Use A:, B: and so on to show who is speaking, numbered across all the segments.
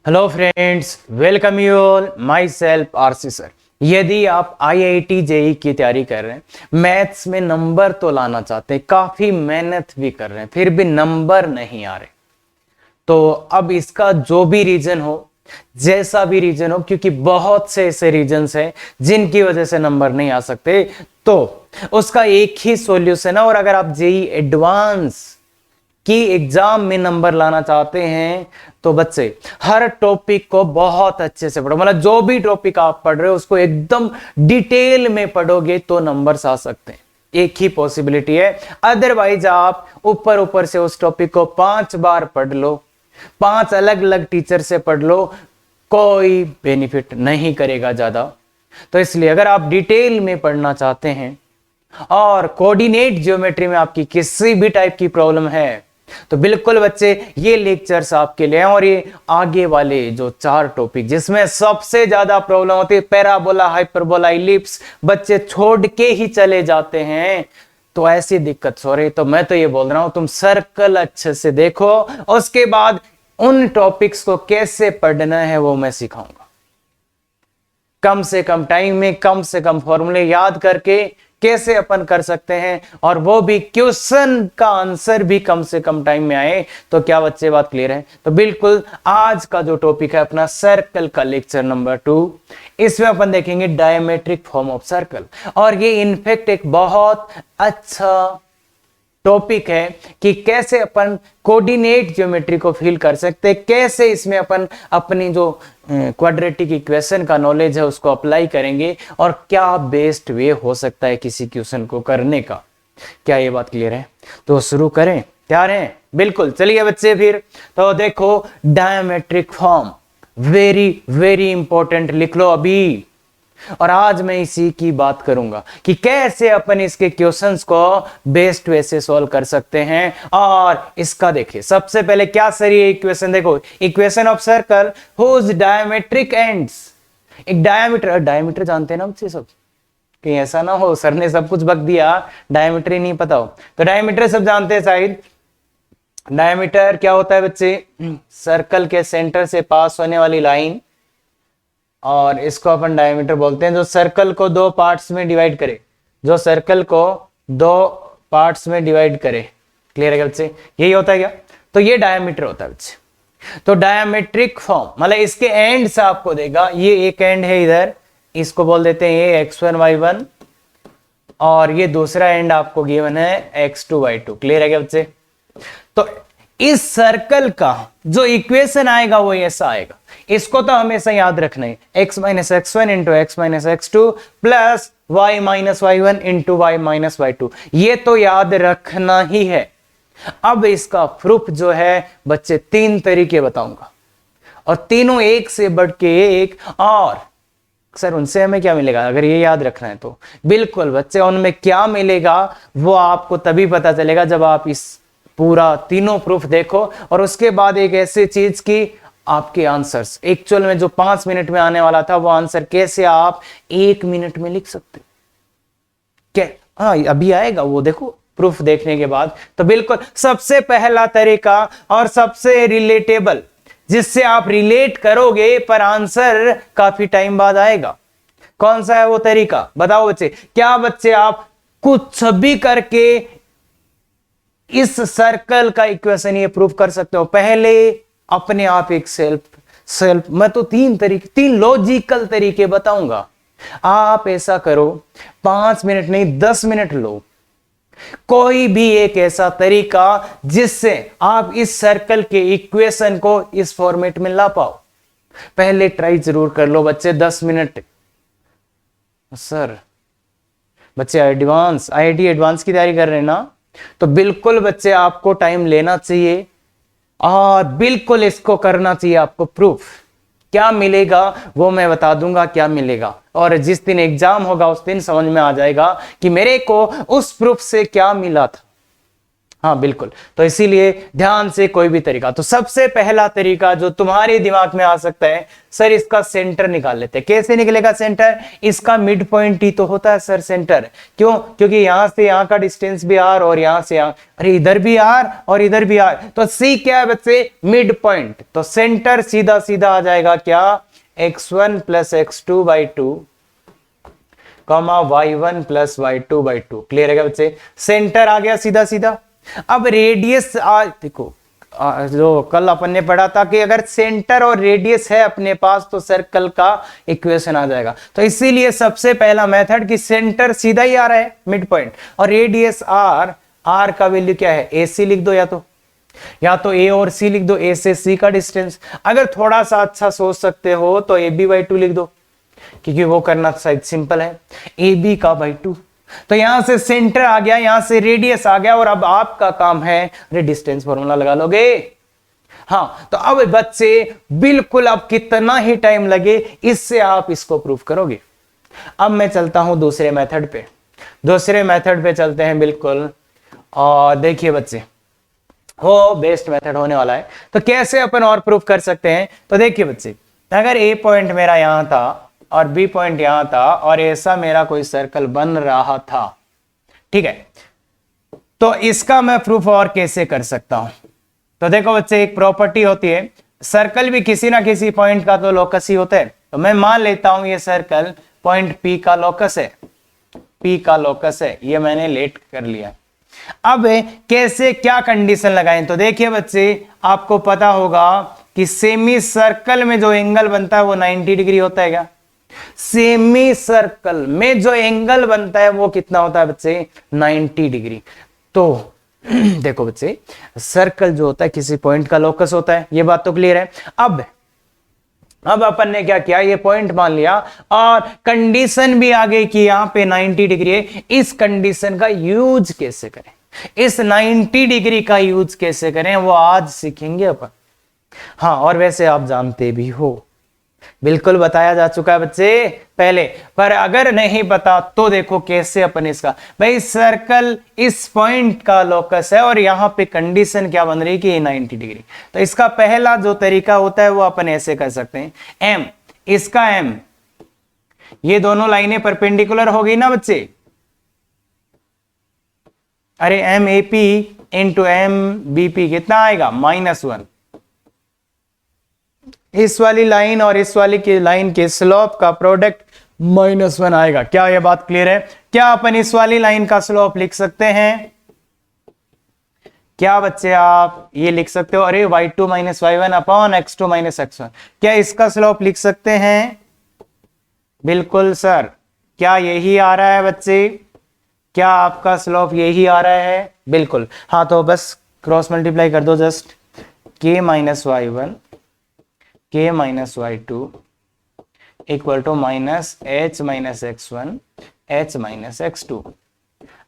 A: Hello friends, welcome you all. My self RC sir. यदि आप IIT JEE की तैयारी कर रहे हैं, मैथ्स में नंबर तो लाना चाहते हैं, काफी मेहनत भी कर रहे हैं, फिर भी नंबर नहीं आ रहे, तो अब इसका जो भी रीजन हो, जैसा भी रीजन हो, क्योंकि बहुत से ऐसे रीजन्स हैं जिनकी वजह से नंबर नहीं आ सकते, तो उसका एक ही सॉल्यूशन है। और अगर आप जेई एडवांस की एग्जाम में नंबर लाना चाहते हैं तो बच्चे हर टॉपिक को बहुत अच्छे से पढ़ो। मतलब जो भी टॉपिक आप पढ़ रहे हो उसको एकदम डिटेल में पढ़ोगे तो नंबर्स आ सकते हैं। एक ही पॉसिबिलिटी है, अदरवाइज आप ऊपर ऊपर से उस टॉपिक को 5 बार पढ़ लो, 5 अलग अलग टीचर से पढ़ लो, कोई बेनिफिट नहीं करेगा ज्यादा। तो इसलिए अगर आप डिटेल में पढ़ना चाहते हैं और कोऑर्डिनेट ज्योमेट्री में आपकी किसी भी टाइप की प्रॉब्लम है तो बिल्कुल बच्चे ये लेक्चर्स आपके लिए हैं। और ये आगे वाले जो 4 टॉपिक जिसमें सबसे ज्यादा प्रॉब्लम होती है, पैराबोला, हाइपरबोला, इलिप्स, बच्चे छोड़ के ही चले जाते हैं, तो ऐसी दिक्कत हो रही। तो मैं तो ये बोल रहा हूं तुम सर्कल अच्छे से देखो, उसके बाद उन टॉपिक्स को कैसे पढ़ना है वो मैं सिखाऊंगा। कम से कम टाइम में कम से कम फॉर्मूले याद करके कैसे अपन कर सकते हैं, और वो भी क्वेश्चन का आंसर भी कम से कम टाइम में आए। तो क्या बच्चे बात क्लियर है? तो बिल्कुल आज का जो टॉपिक है अपना सर्कल का लेक्चर नंबर 2, इसमें अपन देखेंगे डायमेट्रिक फॉर्म ऑफ सर्कल। और ये इनफैक्ट एक बहुत अच्छा टॉपिक है कि कैसे अपन कोऑर्डिनेट ज्योमेट्री को फील कर सकते हैं, कैसे इसमें अपन अपनी जो क्वाड्रेटिक इक्वेशन का नॉलेज है उसको अप्लाई करेंगे, और क्या बेस्ट वे हो सकता है किसी क्वेश्चन को करने का। क्या ये बात क्लियर है? तो शुरू करें, तैयार हैं? बिल्कुल, चलिए बच्चे फिर। तो देखो diametric form very very important, लिख लो अभी। और आज मैं इसी की बात करूंगा कि कैसे अपन इसके क्वेश्चंस को बेस्ट वे से सॉल्व कर सकते हैं। और इसका देखिए, सबसे पहले क्या सही है इक्वेशन, देखो equation of circle whose diametric ends. एक डायमीटर जानते हैं ना बच्चे सब? कहीं ऐसा ना हो सर ने सब कुछ बक दिया, डायमीटर ही नहीं पता हो। तो डायमीटर सब जानते हैं शायद। डायमीटर क्या होता है बच्चे? सर्कल के सेंटर से पास होने वाली लाइन, और इसको अपन डायमीटर बोलते हैं। जो सर्कल को 2 पार्ट्स में डिवाइड करे, जो सर्कल को 2 पार्ट्स में डिवाइड करे। क्लियर है बच्चे? यही होता है क्या? तो ये डायमीटर होता है बच्चे। तो डायमेट्रिक फॉर्म मतलब इसके एंड्स आपको देगा। ये एक एंड है इधर, इसको बोल देते हैं ये x1 y1, और ये दूसरा एंड आपको गिवन है x2 y2। क्लियर है क्या बच्चे? तो इस सर्कल का जो इक्वेशन आएगा वो ऐसा आएगा। इसको तो हमेशा याद रखना है, x minus x1 into x minus x2 plus y minus y1 into y minus y2। ये तो याद रखना ही है। अब इसका प्रूफ जो है बच्चे 3 तरीके बताऊंगा, और तीनों एक से बढ़ के एक। और सर उनसे हमें क्या मिलेगा अगर ये याद रखना है? तो बिल्कुल बच्चे उनमें क्या मिलेगा वो आपको तभी पता चलेगा जब आप इस पूरा तीनों प्रूफ देखो। और उसके बाद एक ऐसी चीज की आपके आंसर्स एक्चुअल में जो 5 मिनट में आने वाला था वो आंसर कैसे आप 1 मिनट में लिख सकते। क्या? हाँ अभी आएगा वो, देखो प्रूफ देखने के बाद। तो बिल्कुल सबसे पहला तरीका और सबसे रिलेटेबल, जिससे आप रिलेट करोगे पर आंसर काफी टाइम बाद आएगा। कौन सा है वो तरीका बताओ बच्चे? क्या बच्चे आप कुछ भी करके इस सर्कल का इक्वेशन ये प्रूफ कर सकते हो? पहले अपने आप एक सेल्फ मैं तो 3 लॉजिकल तरीके बताऊंगा। आप ऐसा करो, 5 मिनट नहीं 10 मिनट लो, कोई भी एक ऐसा तरीका जिससे आप इस सर्कल के इक्वेशन को इस फॉर्मेट में ला पाओ। पहले ट्राई जरूर कर लो बच्चे, 10 मिनट। सर बच्चे एडवांस आईआईटी एडवांस की तैयारी कर रहे हैं ना, तो बिल्कुल बच्चे आपको टाइम लेना चाहिए और बिल्कुल इसको करना चाहिए आपको प्रूफ। क्या मिलेगा वो मैं बता दूंगा क्या मिलेगा, और जिस दिन एग्जाम होगा उस दिन समझ में आ जाएगा कि मेरे को उस प्रूफ से क्या मिला था। हाँ बिल्कुल, तो इसीलिए ध्यान से कोई भी तरीका, तो सबसे पहला तरीका जो तुम्हारे दिमाग में आ सकता है, सर इसका सेंटर निकाल लेते हैं। कैसे निकलेगा सेंटर? इसका मिड पॉइंट ही तो होता है सर सेंटर। क्यों? क्योंकि यहां से यहां का डिस्टेंस भी आर और यहां से यहां, अरे इधर भी आर और इधर भी आर, तो सी क्या है बच्चे? Mid point. तो सेंटर सीधा सीधा आ जाएगा क्या? x1 plus x2 by 2 comma y1 plus y2 by 2। Clear है क्या बच्चे? सेंटर आ गया सीधा सीधा। अब रेडियस देखो, जो कल अपन ने पढ़ा था कि अगर सेंटर और रेडियस है अपने पास तो सर्कल का इक्वेशन आ जाएगा। तो इसीलिए सबसे पहला मेथड कि सेंटर सीधा ही आ रहा है मिड पॉइंट, और रेडियस आर, आर का वैल्यू क्या है? ए सी लिख दो, या तो ए और सी लिख दो, ए से सी का डिस्टेंस। अगर थोड़ा सा अच्छा सोच सकते हो तो ए बी बाई 2 लिख दो, क्योंकि वो करना शायद सिंपल है, ए बी का बाई 2। तो यहां से सेंटर आ गया, यहां से रेडियस आ गया, और अब आपका काम है डिस्टेंस फॉर्मूला लगा लोगे। हाँ, तो अब बच्चे बिल्कुल अब कितना ही टाइम लगे, इससे आप इसको प्रूफ करोगे। अब मैं चलता हूं दूसरे मेथड पे, दूसरे मेथड पे चलते हैं बिल्कुल। और देखिए बच्चे, वो बेस्ट मेथड होने वाला है। तो कैसे अपन और प्रूफ कर सकते हैं? तो देखिए बच्चे, अगर ए पॉइंट मेरा यहां था और बी पॉइंट यहां था और ऐसा मेरा कोई सर्कल बन रहा था, ठीक है, तो इसका मैं प्रूफ और कैसे कर सकता हूं? तो देखो बच्चे, एक प्रॉपर्टी होती है, सर्कल भी किसी ना किसी पॉइंट का तो लोकस ही होता है। तो मैं मान लेता हूं ये सर्कल पॉइंट पी का लोकस है, पी का लोकस है, ये मैंने लेट कर लिया। अब कैसे क्या कंडीशन लगाएं? तो देखिए बच्चे, आपको पता होगा कि सेमी सर्कल में जो एंगल बनता है वो 90 डिग्री होता है क्या? सेमी सर्कल में जो एंगल बनता है वो कितना होता है बच्चे? 90 डिग्री। तो देखो बच्चे, सर्कल जो होता है किसी पॉइंट का लोकस होता है, ये बात तो क्लियर है। अब अपन ने क्या किया, ये पॉइंट मान लिया और कंडीशन भी आ गई कि यहां पे 90 डिग्री है। इस कंडीशन का यूज कैसे करें, इस 90 डिग्री का यूज कैसे करें, वो आज सीखेंगे अपन। हाँ, और वैसे आप जानते भी हो, बिल्कुल बताया जा चुका है बच्चे पहले, पर अगर नहीं पता तो देखो कैसे अपन इसका, भाई सर्कल इस पॉइंट का लोकस है और यहां पे कंडीशन क्या बन रही कि 90 डिग्री। तो इसका पहला जो तरीका होता है वो अपन ऐसे कर सकते हैं, एम, इसका एम, ये दोनों लाइनें परपेंडिकुलर हो गई ना बच्चे, अरे M A P into M B P कितना आएगा? -1। इस वाली लाइन और इस वाली की लाइन के स्लोप का प्रोडक्ट -1 आएगा। क्या ये बात क्लियर है? क्या अपन इस वाली लाइन का स्लोप लिख सकते हैं? क्या बच्चे आप ये लिख सकते हो, अरे y2 minus y1 upon x2 minus x1, क्या इसका स्लोप लिख सकते हैं? बिल्कुल सर, क्या यही आ रहा है बच्चे? क्या आपका स्लोप यही आ रहा है? बिल्कुल। हाँ, तो बस क्रॉस मल्टीप्लाई कर दो, just k minus y1 k minus y2 equal to minus h minus x1 h minus x2।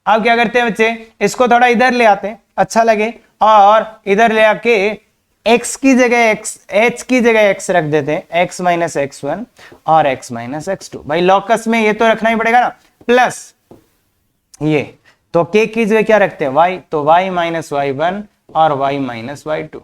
A: अब क्या करते हैं बच्चे, इसको थोड़ा इधर ले आते हैं, अच्छा लगे, और इधर ले आके x की जगह x, h की जगह x रख देते हैं, x माइनस x1 और x माइनस x2। भाई लॉकस में ये तो रखना ही पड़ेगा ना, प्लस ये, तो k की जगह क्या रखते हैं? y, तो y माइनस y1 और y minus y2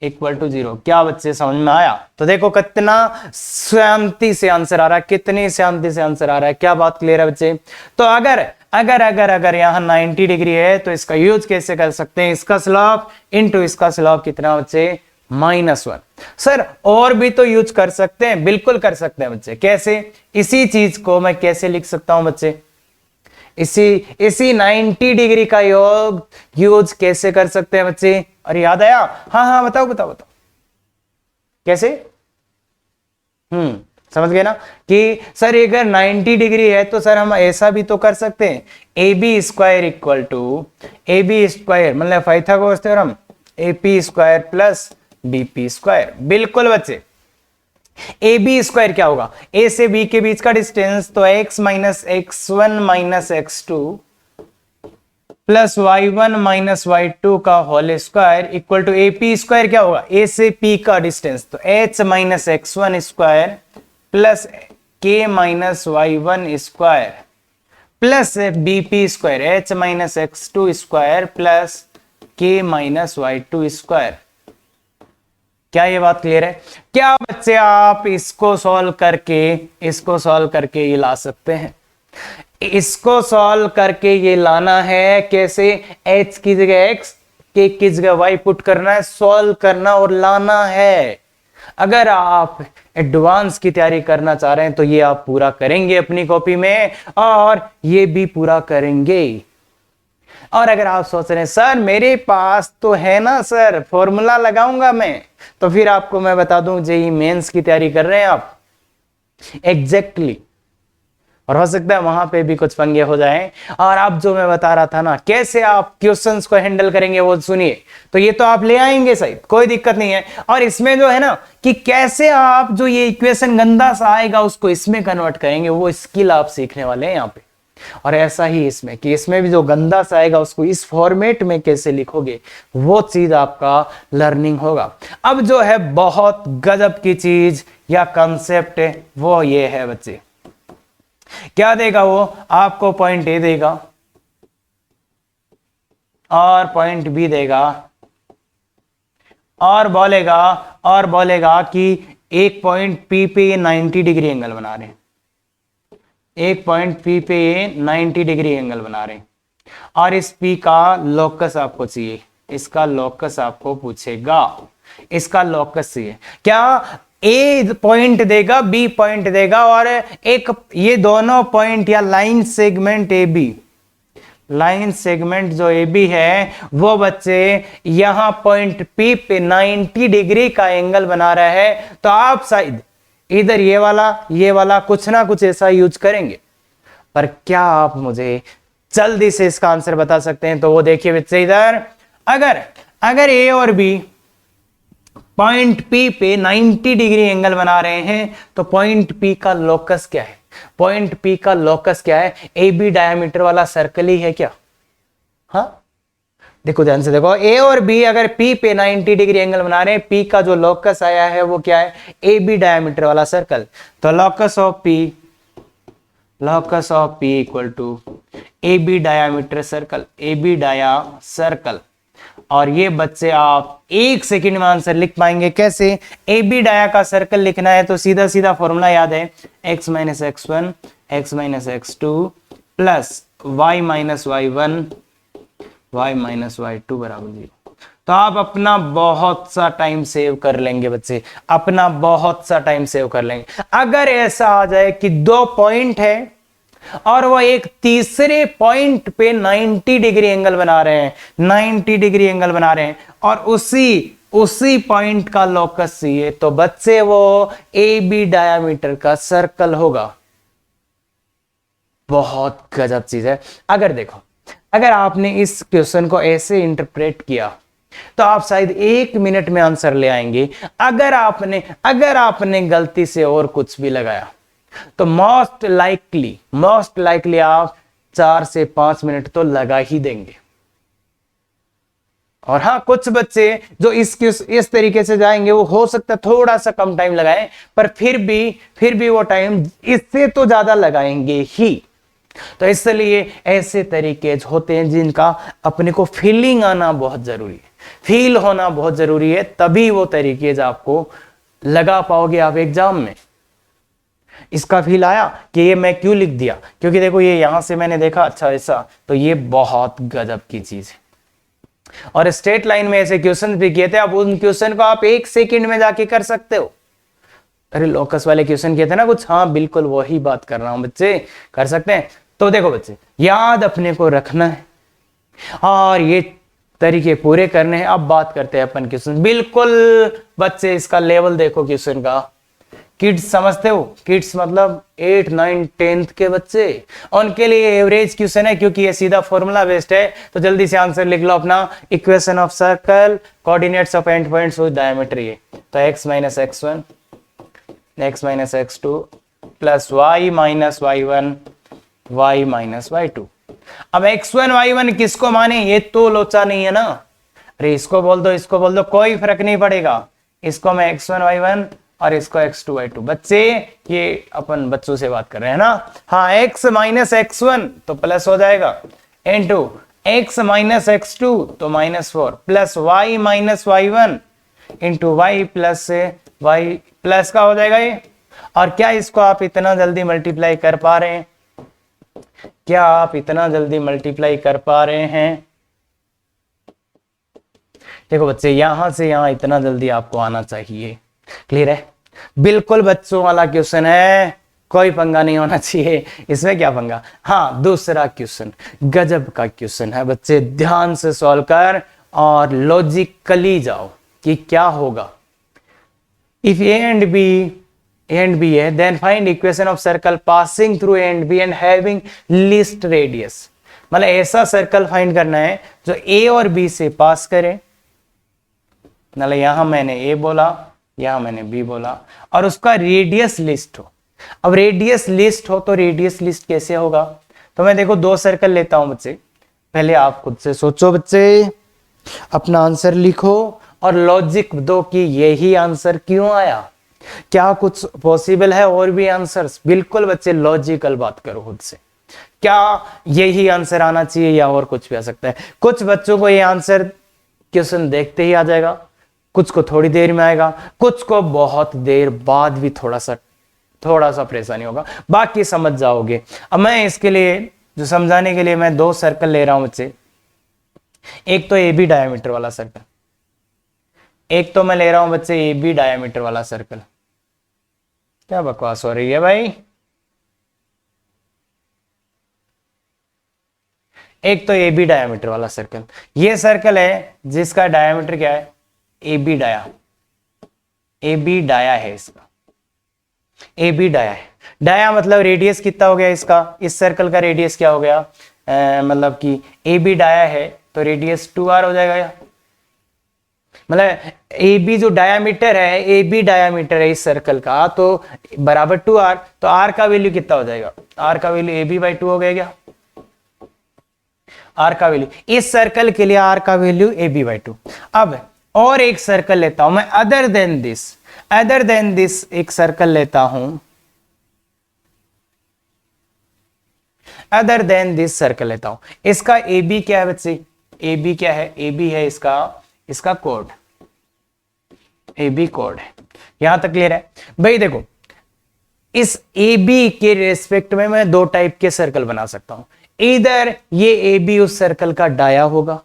A: equal to 0। क्या बच्चे समझ में आया? तो देखो कितना शांति से आंसर आ रहा है, कितनी शांति से आंसर आ रहा है। क्या बात क्लियर है बच्चे? तो अगर अगर अगर अगर यहां 90 डिग्री है तो इसका यूज कैसे कर सकते हैं? इसका स्लोप इनटू इसका स्लोप कितना बच्चे? -1। सर और भी तो यूज कर सकते हैं, बिल्कुल कर सकते हैं बच्चे। कैसे? इसी चीज को मैं कैसे लिख सकता हूं बच्चे? इसी 90 डिग्री का यूज कैसे कर सकते हैं बच्चे? अरे याद आया? हाँ हाँ, बताओ बताओ बताओ कैसे? समझ गए ना कि सर अगर 90 डिग्री है तो सर हम ऐसा भी तो कर सकते हैं, A B square equal to A B square मतलब Pythagoras theorem, A P square plus B P square. बिल्कुल बच्चे, ए बी स्क्वायर क्या होगा? ए से बी के बीच का डिस्टेंस, तो x minus x1 minus x2 plus y1 minus y2 का whole square equal to A P square क्या होगा? ए से p का डिस्टेंस, तो h minus x1 square plus k minus y1 square plus bp square, h minus x2 square plus k minus y two square. क्या ये बात clear है? क्या बच्चे आप इसको सॉल्व करके ये ला सकते हैं? इसको सॉल्व करके ये लाना है कैसे? h की जगह x, k की जगह y पुट करना है, सॉल्व करना और लाना है। अगर आप एडवांस की तैयारी करना चाह रहे हैं तो ये आप पूरा करेंगे अपनी कॉपी में, और ये भी पूरा करेंगे। और अगर आप सोच रहे हैं सर मेरे पास तो है ना सर, फॉर्मूला लगाऊंगा मैं, तो फिर आपको मैं बता दूं जेईई मेंस की तैयारी कर रहे हैं आप, एग्जैक्टली और हो सकता है वहां पे भी कुछ पंगे हो जाएं। और अब जो मैं बता रहा था ना कैसे आप क्वेश्चंस को हैंडल करेंगे वो सुनिए, तो ये तो आप ले आएंगे सही, कोई दिक्कत नहीं है। और इसमें जो है ना कि कैसे आप जो ये इक्वेशन गंदा सा आएगा उसको इसमें कन्वर्ट करेंगे, वो स्किल आप सीखने वाले हैं यहाँ पे। और ऐसा ही इसमें कि इसमें भी जो गंदा सा आएगा उसको इस फॉर्मेट में कैसे लिखोगे, वो चीज आपका लर्निंग होगा। अब जो है बहुत गजब की चीज या कंसेप्ट है वो ये है बच्चे, क्या देगा वो आपको? पॉइंट ए देगा और पॉइंट बी देगा, और बोलेगा कि एक पॉइंट पी पे ये 90 डिग्री एंगल बना रहे हैं, एक पॉइंट पी पे ये 90 डिग्री एंगल बना रहे हैं, और इस पी का लोकस आपको चाहिए, इसका लोकस आपको पूछेगा, इसका लोकस चाहिए। क्या ए पॉइंट देगा, बी पॉइंट देगा, और एक ये दोनों पॉइंट या line segment A B, line segment जो ए बी है वो बच्चे यहां पॉइंट पी पे 90 डिग्री का एंगल बना रहा है, तो आप शायद इधर ये वाला कुछ ना कुछ ऐसा यूज करेंगे। पर क्या आप मुझे जल्दी से इसका आंसर बता सकते हैं? तो वो देखिए बच्चे इधर, अगर ए और बी पॉइंट पी पे 90 डिग्री एंगल बना रहे हैं तो पॉइंट पी का लोकस क्या है? पॉइंट पी का लोकस क्या है? ए बी डायमीटर वाला सर्कल ही है क्या? हाँ देखो ध्यान से देखो, ए और बी अगर पी पे 90 डिग्री एंगल बना रहे हैं, पी का जो लोकस आया है वो क्या है? ए बी डायमीटर वाला सर्कल। तो locus of P equal to A B diameter circle, A B dia circle. और ये बच्चे आप एक सेकंड में आंसर लिख पाएंगे कैसे? ए बी डाया का सर्कल लिखना है तो सीधा सीधा फॉर्मूला याद है, x minus x1 x minus x2 plus y minus y1 y minus y2 बराबर 0। तो आप अपना बहुत सा टाइम सेव कर लेंगे बच्चे, अपना बहुत सा टाइम सेव कर लेंगे। अगर ऐसा आ जाए कि दो पॉइंट है और वो एक तीसरे पॉइंट पे 90 डिग्री एंगल बना रहे हैं, 90 डिग्री एंगल बना रहे हैं, और उसी पॉइंट का लोकस चाहिए, तो बच्चे वो ए बी डायमीटर का सर्कल होगा। बहुत गजब चीज है। अगर देखो, अगर आपने इस क्वेश्चन को ऐसे इंटरप्रेट किया तो आप शायद 1 मिनट में आंसर ले आएंगे। अगर आपने गलती से और कुछ भी लगाया तो मोस्ट लाइकली आप 4 से 5 मिनट तो लगा ही देंगे। और हाँ, कुछ बच्चे जो इस तरीके से जाएंगे वो हो सकता है थोड़ा सा कम टाइम लगाएं, पर फिर भी वो टाइम इससे तो ज्यादा लगाएंगे ही। तो इसलिए ऐसे तरीके होते हैं जिनका अपने को फीलिंग आना बहुत जरूरी है, फील होना बहुत जरूरी है, तभी वो तरीके आपको लगा पाओगे आप एग्जाम में। इसका फील आया कि ये मैं क्यों लिख दिया, क्योंकि देखो ये यहां से मैंने देखा, अच्छा ऐसा, तो ये बहुत गजब की चीज है। और स्ट्रेट लाइन में ऐसे क्वेश्चन भी किए थे, अब उन क्वेश्चन को आप 1 सेकंड में जाके कर सकते हो। अरे लोकस वाले क्वेश्चन किए थे ना कुछ, हाँ बिल्कुल वही बात कर रहा हूं बच्चे, कर सकते हैं। तो देखो बच्चे, याद अपने को रखना है और ये तरीके पूरे करने हैं। अब बात करते हैं अपन क्वेश्चन, बिल्कुल बच्चे इसका लेवल देखो क्वेश्चन का। किड्स समझते हो, किड्स मतलब 8, 9, 10th के बच्चे, उनके लिए एवरेज क्वेश्चन है क्योंकि ये सीधा फॉर्मूला बेस्ड है। तो जल्दी से आंसर लिख लो अपना, equation of circle, coordinates of and points with diameter. ये तो x minus x1 x minus x2 plus y minus y1 y minus y2। अब x1 y1 किसको माने, ये तो लोचा नहीं है ना। अरे इसको बोल दो, कोई फर्क नहीं पड़ेगा। इसको मैं x1 y1 और इसको x2 y2। बच्चे ये अपन बच्चों से बात कर रहे हैं ना। हाँ, x माइनस x1 तो प्लस हो जाएगा, into x minus x two तो -4 plus y minus y1 into y plus y plus का हो जाएगा ये। और क्या इसको आप इतना जल्दी मल्टीप्लाई कर पा रहे हैं? क्या आप इतना जल्दी मल्टीप्लाई कर पा रहे हैं? देखो बच्चे, यहां से यहां इतना जल्दी आपको आना चाहिए। क्लियर है? बिल्कुल बच्चों वाला क्वेश्चन है, कोई पंगा नहीं होना चाहिए इसमें। क्या पंगा? हाँ, दूसरा क्वेश्चन गजब का क्वेश्चन है बच्चे, ध्यान से सॉल्व कर और लॉजिकली जाओ कि क्या होगा। इफ ए एंड बी है, then find equation of circle passing through A and B and having least radius. मतलब ऐसा सर्कल फाइंड करना है जो ए और बी से पास करे। मतलब यहां मैंने ए बोला, यहां मैंने बी बोला, और उसका रेडियस लिस्ट हो। अब रेडियस लिस्ट हो तो रेडियस लिस्ट कैसे होगा? तो मैं देखो दो सर्कल लेता हूं बच्चे, पहले आप खुद से सोचो बच्चे, अपना आंसर लिखो और लॉजिक दो कि यही आंसर क्यों आया, क्या कुछ पॉसिबल है और भी आंसर्स? बिल्कुल बच्चे लॉजिकल बात करो खुद से, क्या यही आंसर आना चाहिए या और कुछ भी आ सकता है? कुछ बच्चों को ये आंसर क्वेश्चन देखते ही आ जाएगा, कुछ को थोड़ी देर में आएगा, कुछ को बहुत देर बाद भी थोड़ा सा परेशानी होगा, बाकी समझ जाओगे। अब मैं इसके लिए जो समझाने के लिए मैं दो सर्कल ले रहा हूं बच्चे, एक तो ए बी डायमीटर वाला सर्कल, एक तो मैं ले रहा हूं बच्चे ए बी डायमीटर वाला सर्कल। क्या बकवास हो रही है भाई? एक तो ए बी डायमीटर वाला सर्कल, ये सर्कल है जिसका डायमीटर क्या है? ए बी डाया है इसका, ए बी डाया है। डाया मतलब रेडियस कितना हो गया इसका? इस सर्कल का रेडियस क्या हो गया? मतलब कि ए बी डाया है तो रेडियस 2r हो जाएगा। मतलब ए बी जो डायामीटर है, ए बी डायामीटर है इस सर्कल का, तो बराबर 2r, तो r का वैल्यू कितना हो जाएगा? r का वैल्यू ए बी बाई 2 हो गया क्या? r का वैल्यू इस सर्कल के लिए r का वैल्यू ए बी बाई 2। अब और एक सर्कल लेता हूं मैं, अदर देन दिस एक सर्कल लेता हूं, अदर देन दिस सर्कल लेता हूं। इसका ए बी क्या है बच्चे? ए बी क्या है? ए बी है इसका कोड, ए बी कोड है। यहां तक क्लियर है भाई? देखो, इस ए बी के रेस्पेक्ट में मैं दो टाइप के सर्कल बना सकता हूं। इधर ये ए बी उस सर्कल का डाया होगा,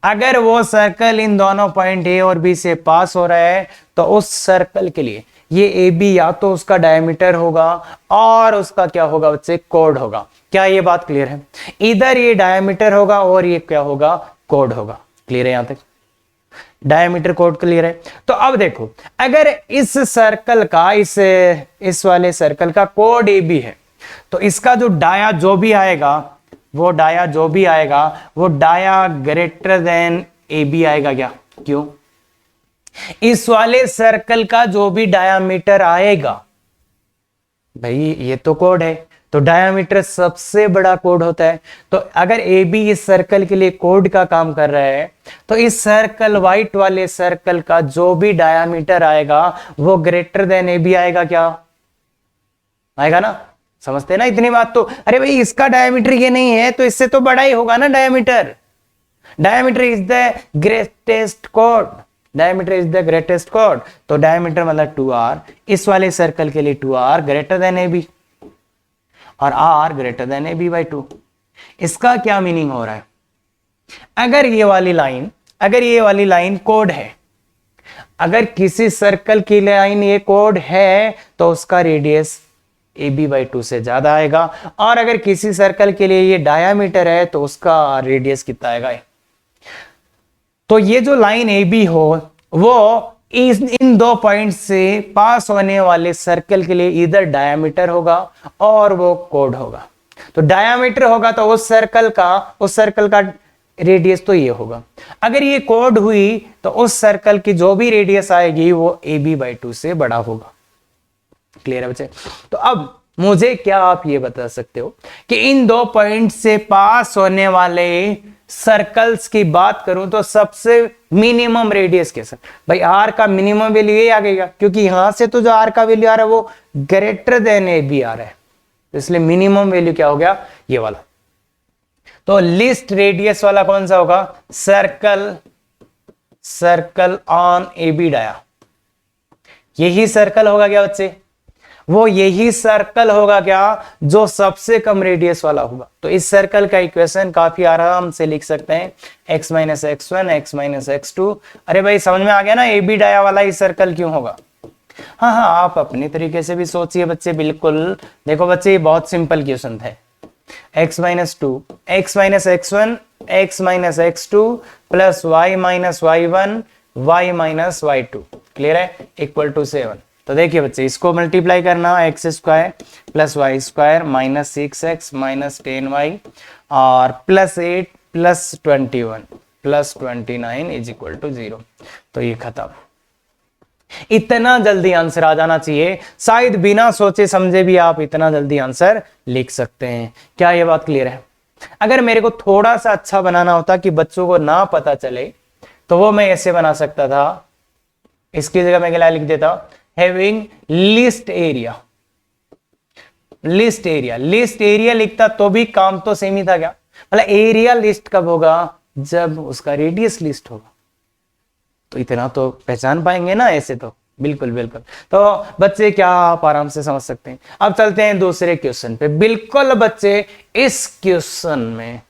A: अगर वो सर्कल इन दोनों पॉइंट ए और बी से पास हो रहा है तो उस सर्कल के लिए ये ए बी या तो उसका डायमीटर होगा और उसका क्या होगा बच्चे? कोड होगा। क्या ये बात क्लियर है? इधर ये डायमीटर होगा और ये क्या होगा? कोड होगा। क्लियर है? यहां तक डायमीटर कोड क्लियर है? तो अब देखो, अगर इस सर्कल का इस वाले सर्कल का कोड ए बी है तो इसका जो डाया जो भी आएगा वो dia greater than A B आएगा क्या? क्यों? इस वाले सर्कल का जो भी डायामीटर आएगा भाई, ये तो कोड है, तो डायामीटर सबसे बड़ा कोड होता है। तो अगर ए बी इस सर्कल के लिए कोड का काम कर रहा है तो इस सर्कल व्हाइट वाले सर्कल का जो भी डायामीटर आएगा वो ग्रेटर देन ए बी आएगा क्या? आएगा ना? समझते हैं ना इतनी बात? तो अरे भाई, इसका डायमीटर ये नहीं है तो इससे तो बड़ा ही होगा ना diameter. Diameter is the greatest कोड, डायमीटर इज द ग्रेटेस्ट कोड। तो डायमीटर मतलब 2r, इस वाले सर्कल के लिए 2r greater than A B और r greater than A B by 2। इसका क्या मीनिंग हो रहा है? अगर ये वाली लाइन कोड है, अगर किसी सर्कल की लाइन ये कोड है तो उसका रेडियस ए बी बाई 2 से ज्यादा आएगा, और अगर किसी सर्कल के लिए ये डायामीटर है तो उसका रेडियस कितना आएगा? तो ये जो लाइन ए बी हो वो इन दो पॉइंट से पास होने वाले सर्कल के लिए इधर डायामीटर होगा और वो कोड होगा। तो डायामीटर होगा तो उस सर्कल का रेडियस तो ये होगा। अगर ये कोड हुई तो उस सर्कल की जो भी रेडियस आएगी वो ए बी बाई 2 से बड़ा होगा। क्लियर है बच्चे? तो अब मुझे क्या आप ये बता सकते हो कि इन दो पॉइंट से पास होने वाले सर्कल्स की बात करूं तो सबसे मिनिमम रेडियस कैसा? भाई आर का मिनिमम वैल्यू ये आ गएगा, क्योंकि यहां से तो जो आर का वैल्यू आ रहा है वो ग्रेटर देन ए बी आ रहा है, तो इसलिए मिनिमम वैल्यू क्या हो गया? ये वाला। तो लिस्ट रेडियस वाला कौन सा होगा? Circle, circle on A B dia. यही सर्कल होगा क्या बच्चे? वो यही सर्कल होगा क्या जो सबसे कम रेडियस वाला होगा। तो इस सर्कल का इक्वेशन काफी आराम से लिख सकते हैं, x minus x one x minus x two. अरे भाई समझ में आ गया ना ए बी डाया वाला ही सर्कल क्यों होगा? हाँ हाँ, आप अपने तरीके से भी सोचिए बच्चे, बिल्कुल। देखो बच्चे ये बहुत सिंपल क्वेश्चन है। x minus two x minus x one x minus x two plus y minus y one y minus y two, clear है, इक्वल टू 7। तो देखिए बच्चे इसको मल्टीप्लाई करना, x square plus y square minus 6x minus 10y और plus 8 plus 21 plus 29 is equal to 0। तो ये खत्म। इतना जल्दी आंसर आ जाना चाहिए, शायद बिना सोचे समझे भी आप इतना जल्दी आंसर लिख सकते हैं। क्या ये बात क्लियर है? अगर मेरे को थोड़ा सा अच्छा बनाना होता कि बच्चों को ना पता चले, तो वो मैं ऐसे बना सकता था। इसकी जगह मैं क्या लिख देता? Having list area, list area, list area लिखता तो भी काम तो सेम ही था क्या? मतलब एरिया लिस्ट कब होगा? जब उसका रेडियस लिस्ट होगा। तो इतना तो पहचान पाएंगे ना ऐसे तो, बिल्कुल बिल्कुल। तो बच्चे क्या आप आराम से समझ सकते हैं। अब चलते हैं दूसरे क्वेश्चन पे। बिल्कुल बच्चे इस क्वेश्चन में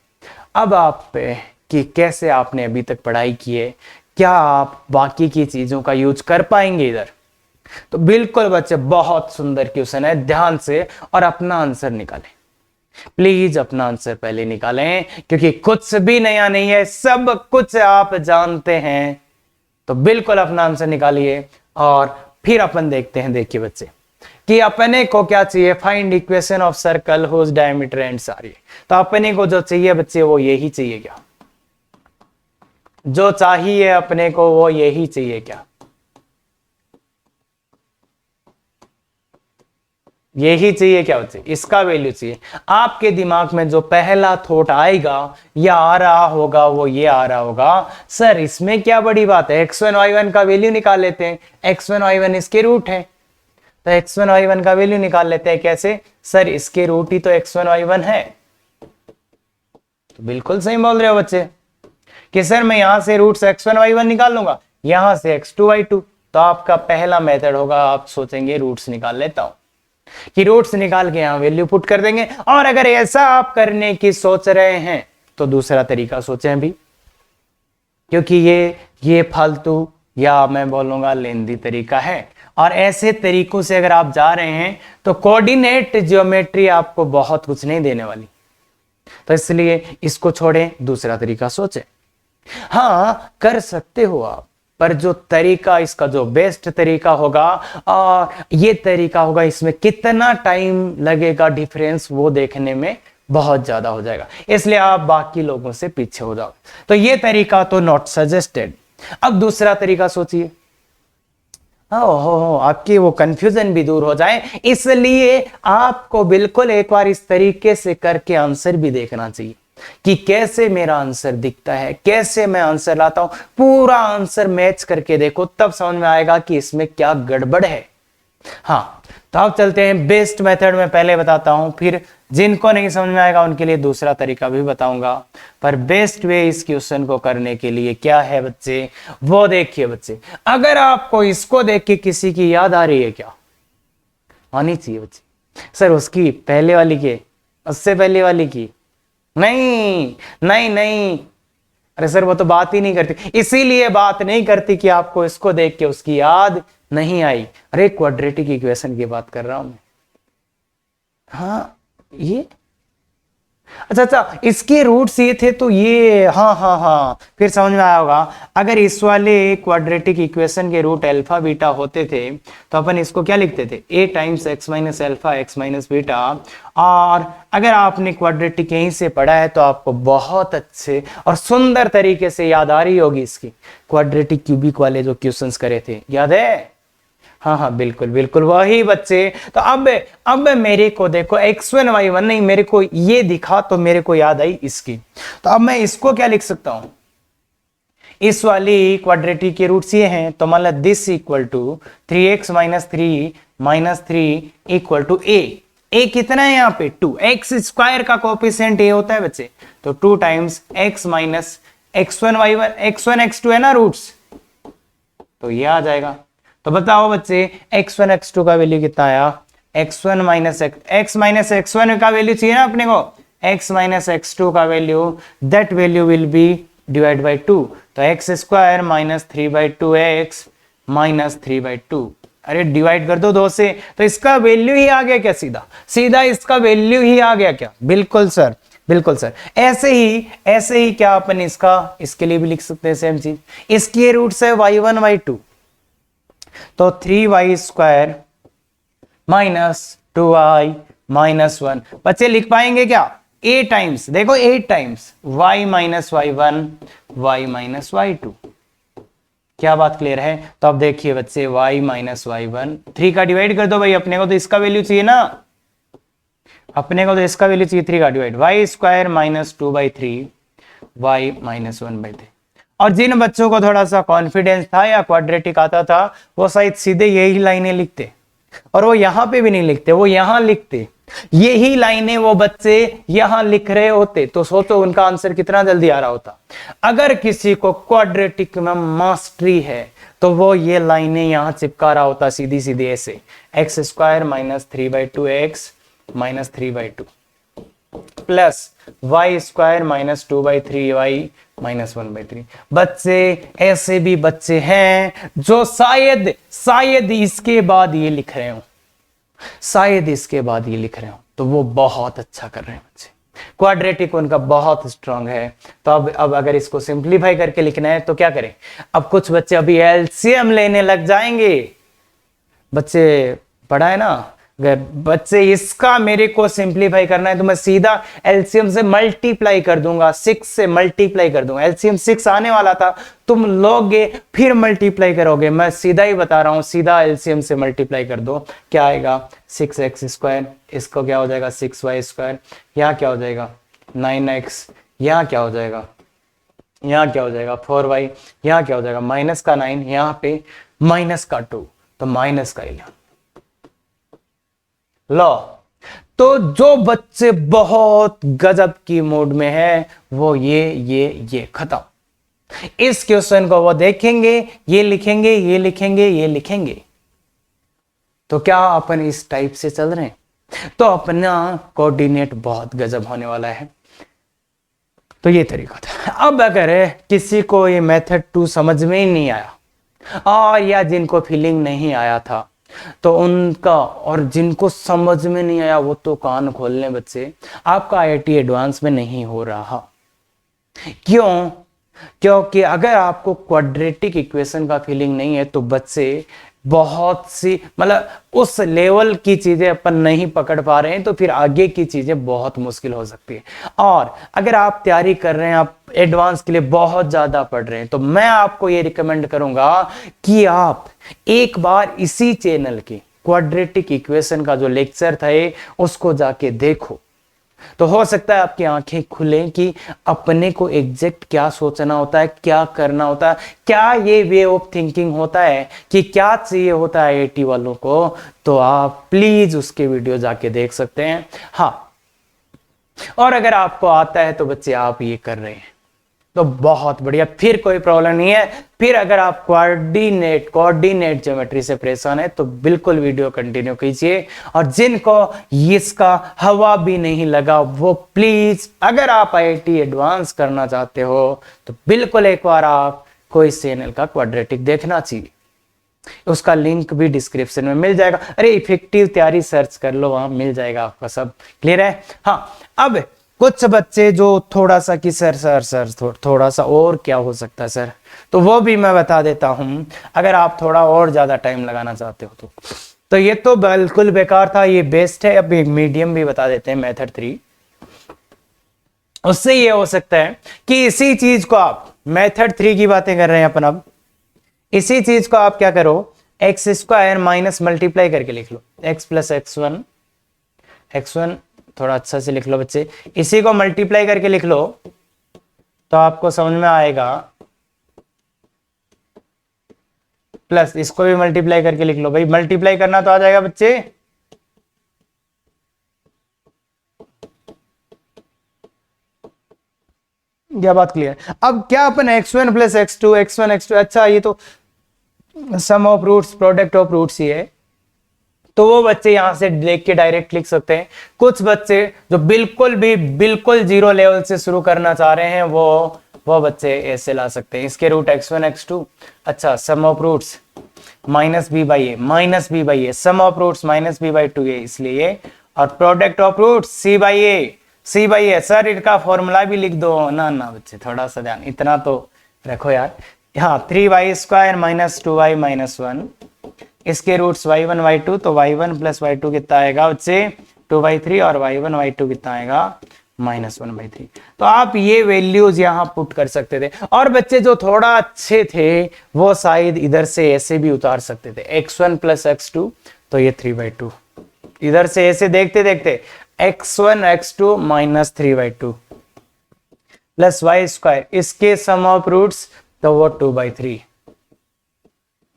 A: अब आप पे कि कैसे आपने अभी तक पढ़ाई की है, क्या आप बाकी की चीजों का यूज कर पाएंगे इधर। तो बिल्कुल बच्चे बहुत सुंदर क्वेश्चन है, ध्यान से और अपना आंसर निकालें। प्लीज अपना आंसर पहले निकालें, क्योंकि कुछ भी नया नहीं है, सब कुछ आप जानते हैं। तो बिल्कुल अपना आंसर निकालिए और फिर अपन देखते हैं। देखिए बच्चे कि अपने को क्या चाहिए, find equation of circle whose diameter ends are. तो अपने को जो चाहिए बच्चे वो यही चाहिए क्या? जो चाहिए अपने को वो यही चाहिए क्या? यही चाहिए क्या बच्चे? इसका वैल्यू चाहिए। आपके दिमाग में जो पहला थॉट आएगा या आ रहा होगा वो ये आ रहा होगा, सर इसमें क्या बड़ी बात है, x1 y1 का वैल्यू निकाल लेते हैं। x1 y1 इसके रूट है, तो x1 y1 का वैल्यू निकाल लेते हैं। कैसे? सर इसके रूट ही तो x1 y1 है। तो बिल्कुल सही बोल रहे हो बच्चे कि सर मैं यहां से रूट्स x1 y1 निकाल लूंगा, यहां से x2 y2। तो आपका पहला मेथड होगा, आप सोचेंगे रूट्स निकाल लेता हूं, कि रूट्स निकाल के यहां वैल्यू पुट कर देंगे। और अगर ऐसा आप करने की सोच रहे हैं तो दूसरा तरीका सोचें भी, क्योंकि ये फालतू या मैं बोलूंगा लेंदी तरीका है। और ऐसे तरीकों से अगर आप जा रहे हैं तो कोऑर्डिनेट ज्योमेट्री आपको बहुत कुछ नहीं देने वाली। तो इसलिए इसको छोड़ें, दूसरा तरीका सोचें। हाँ कर सकते हो आप, पर जो तरीका इसका जो बेस्ट तरीका होगा और ये तरीका होगा, इसमें कितना टाइम लगेगा डिफरेंस वो देखने में बहुत ज्यादा हो जाएगा, इसलिए आप बाकी लोगों से पीछे हो जाओ। तो ये तरीका तो नॉट सजेस्टेड। अब दूसरा तरीका सोचिए, आपकी वो कंफ्यूजन भी दूर हो जाए, इसलिए आपको बिल्कुल एक बार इस तरीके से करके आंसर भी देखना चाहिए कि कैसे मेरा आंसर दिखता है, कैसे मैं आंसर लाता हूं। पूरा आंसर मैच करके देखो, तब समझ में आएगा कि इसमें क्या गड़बड़ है। हाँ तो अब चलते हैं बेस्ट मेथड में पहले बताता हूं, फिर जिनको नहीं समझ में आएगा उनके लिए दूसरा तरीका भी बताऊंगा। पर बेस्ट वे इस क्वेश्चन को करने के लिए क्या है बच्चे, वो देखिए बच्चे। अगर आपको इसको देख के किसी की याद आ रही है, क्या आनी चाहिए बच्चे? सर उसकी पहले वाली के, उससे पहले वाली की, नहीं नहीं नहीं, अरे सर वो तो बात ही नहीं करती। इसीलिए बात नहीं करती कि आपको इसको देख के उसकी याद नहीं आई। अरे क्वाड्रेटिक इक्वेशन की बात कर रहा हूं मैं। हाँ ये अच्छा, इसके रूट्स ये थे तो ये, हाँ फिर समझ में आया होगा। अगर इस वाले क्वाड्रेटिक इक्वेशन के रूट अल्फा बीटा होते थे तो अपन इसको क्या लिखते थे, a times x minus alpha x minus beta. और अगर आपने क्वाड्रेटिक यहीं से पढ़ा है तो आपको बहुत अच्छे और सुंदर तरीके से याद आ रही होगी इसकी क्वाड्रेटिक क्यूबिक वाले जो क्वेश्चंस करे थे, याद है? हाँ बिल्कुल बिल्कुल वही बच्चे। तो अब मेरे को देखो x1 y1 नहीं, मेरे को ये दिखा तो मेरे को याद आई इसकी। तो अब मैं इसको क्या लिख सकता हूं, इस वाली क्वाड्रेटिक के रूट्स ये हैं, तो मतलब this equal to 3x minus 3 equal to a। A कितना है यहाँ पे 2, एक्स स्क्वायर का कोफिशिएंट ए होता है बच्चे, तो 2 times x minus x1 y1 x1 x2 है ना रूट्स, तो ये आ जाएगा। तो बताओ बच्चे x1 x2 का वैल्यू कितना आया, x1 minus x minus x1 का वैल्यू चाहिए ना अपने को, x माइनस x2 का value, that value will be divide by 2, तो x square minus 3/2 x minus 3/2, अरे डिवाइड कर दो 2 से, तो इसका वैल्यू ही आ गया क्या, सीधा सीधा इसका वैल्यू ही आ गया क्या, बिल्कुल सर, बिल्कुल सर। ऐसे ही क्या अपन इसके लिए भी लिख सकते हैं सेम चीज, इसकी रूट्स है y1 y2, तो 3y square minus 2y minus 1, बच्चे लिख पाएंगे क्या, a टाइम्स, देखो 8 times y minus y1 y minus y2, क्या बात क्लियर है। तो अब देखिए बच्चे y माइनस y1, 3 का डिवाइड कर दो भाई, अपने को तो इसका वैल्यू चाहिए ना, अपने को तो इसका वैल्यू चाहिए 3 का divide, y square minus 2/3 y minus 1/3। और जिन बच्चों को थोड़ा सा कॉन्फिडेंस था या क्वाड्रेटिक आता था, वो शायद सीधे यही लाइनें लिखते, और वो यहां पे भी नहीं लिखते, वो यहां लिखते, यही लाइनें वो बच्चे यहां लिख रहे होते, तो सोचो उनका आंसर कितना जल्दी आ रहा होता। अगर किसी को क्वाड्रेटिक में मास्टरी है तो वो ये लाइनें यहां चिपका रहा होता सीधी सीधी ऐसे, x square minus 3/2 x minus 3/2 plus y square minus 2/3 y minus 1/3। बच्चे ऐसे भी बच्चे हैं जो शायद इसके बाद ये लिख रहे हो, शायद इसके बाद ये लिख रहे हो, तो वो बहुत अच्छा कर रहे हैं बच्चे, क्वाड्रेटिक उनका बहुत स्ट्रांग है। तो अब अगर इसको सिंप्लीफाई करके लिखना है तो क्या करें, अब कुछ बच्चे अभी एलसीएम लेने लग जाएंगे, बच्चे पढ़ा है ना, अगर बच्चे इसका मेरे को सिंप्लीफाई करना है तो मैं सीधा एलसीएम से मल्टीप्लाई कर दूंगा, 6 से मल्टीप्लाई कर दूंगा, एलसीएम 6 आने वाला था, तुम लोगे फिर मल्टीप्लाई करोगे, मैं सीधा ही बता रहा हूं, सीधा एलसीएम से मल्टीप्लाई कर दो, क्या आएगा 6x², इसको क्या हो जाएगा 6y², यहाँ क्या हो जाएगा 9x, यहाँ क्या हो जाएगा, यहाँ क्या हो जाएगा 4y, यहाँ क्या हो जाएगा माइनस का 9, यहाँ पे माइनस का 2, तो माइनस का 11 लो। तो जो बच्चे बहुत गजब की मूड में है वो ये खत्म, इस क्वेश्चन को वो देखेंगे, ये लिखेंगे, ये लिखेंगे, ये लिखेंगे, तो क्या अपन इस टाइप से चल रहे हैं, तो अपना कोऑर्डिनेट बहुत गजब होने वाला है। तो ये तरीका था। अब अगर किसी को ये मेथड 2 समझ में ही नहीं आया, और या जिनको फीलिंग नहीं आया था, तो उनका, और जिनको समझ में नहीं आया वो तो कान खोल लें बच्चे, आपका आईआईटी एडवांस में नहीं हो रहा। क्यों? क्योंकि अगर आपको क्वाड्रेटिक इक्वेशन का फीलिंग नहीं है तो बच्चे बहुत सी, मतलब उस लेवल की चीजें अपन नहीं पकड़ पा रहे हैं, तो फिर आगे की चीजें बहुत मुश्किल हो सकती है। और अगर आप तैयारी कर रहे हैं, आप एडवांस के लिए बहुत ज्यादा पढ़ रहे हैं, तो मैं आपको ये रिकमेंड करूंगा कि आप एक बार इसी चैनल के क्वाड्रेटिक इक्वेशन का जो लेक्चर था उसको जाके देखो, तो हो सकता है आपकी आंखें खुले कि अपने को एग्जैक्ट क्या सोचना होता है, क्या करना होता है, क्या ये वे ऑफ थिंकिंग होता है, कि क्या चाहिए होता है आईआईटी वालों को। तो आप प्लीज उसके वीडियो जाके देख सकते हैं। हाँ, और अगर आपको आता है तो बच्चे आप ये कर रहे हैं तो बहुत बढ़िया, फिर कोई प्रॉब्लम नहीं है। फिर अगर आप कोऑर्डिनेट ज्योमेट्री से परेशान है तो बिल्कुल वीडियो कंटिन्यू कीजिए, और जिनको इसका हवा भी नहीं लगा वो प्लीज, अगर आप आईआईटी एडवांस करना चाहते हो तो बिल्कुल एक बार आप कोई चैनल का क्वाड्रेटिक देखना चाहिए, उसका लिंक भी डिस्क्रिप्शन में मिल जाएगा। अरे इफेक्टिव तैयारी सर्च कर लो, वहां मिल जाएगा आपका सब। क्लियर है? हाँ, अब कुछ बच्चे जो थोड़ा सा कि सर थोड़ा सा और क्या हो सकता है सर, तो वो भी मैं बता देता हूं, अगर आप थोड़ा और ज्यादा टाइम लगाना चाहते हो तो ये तो बिल्कुल बेकार था, ये बेस्ट है। अब एक मीडियम भी बता देते हैं, मेथड 3। उससे ये हो सकता है कि इसी चीज को आप, मेथड 3 की बातें कर रहे हैं अपन, अब इसी चीज को आप क्या करो, एक्स स्क्वायर माइनस मल्टीप्लाई करके लिख लो, एक्स प्लस x1 थोड़ा अच्छा से लिख लो बच्चे, इसी को मल्टीप्लाई करके लिख लो तो आपको समझ में आएगा, प्लस इसको भी मल्टीप्लाई करके लिख लो, भाई मल्टीप्लाई करना तो आ जाएगा बच्चे, क्या बात क्लियर? अब क्या अपन x1 plus x2 x1 x2, अच्छा ये तो sum of roots product of roots ही है, तो वो बच्चे यहां से देख के डायरेक्ट लिख सकते हैं। कुछ बच्चे जो बिल्कुल जीरो लेवल से शुरू करना चाह रहे हैं वो बच्चे ऐसे ला सकते हैं, इसके रूट x1 x2, अच्छा sum of roots minus B by A, sum of roots minus B by 2a, इसलिए ये, और product of roots C by A. Sir इसका फॉर्मूला भी लिख दो ना बच्चे, थोड़ा सा ध्यान, इतना तो रखो यार। हाँ 3y square minus 2y minus 1, इसके रूट्स y1 y2, तो y1 प्लस y2 कितना आएगा बच्चे 2/3, और y1 y2 कितना आएगा -1/3। तो आप ये वैल्यूज यहां पुट कर सकते थे, और बच्चे जो थोड़ा अच्छे थे वो शायद इधर से ऐसे भी उतार सकते थे, x1 प्लस x2, तो ये 3/2, इधर से ऐसे देखते देखते x1 x2 minus 3/2 plus y square, इसके सम ऑफ रूट्स तो वो 2/3,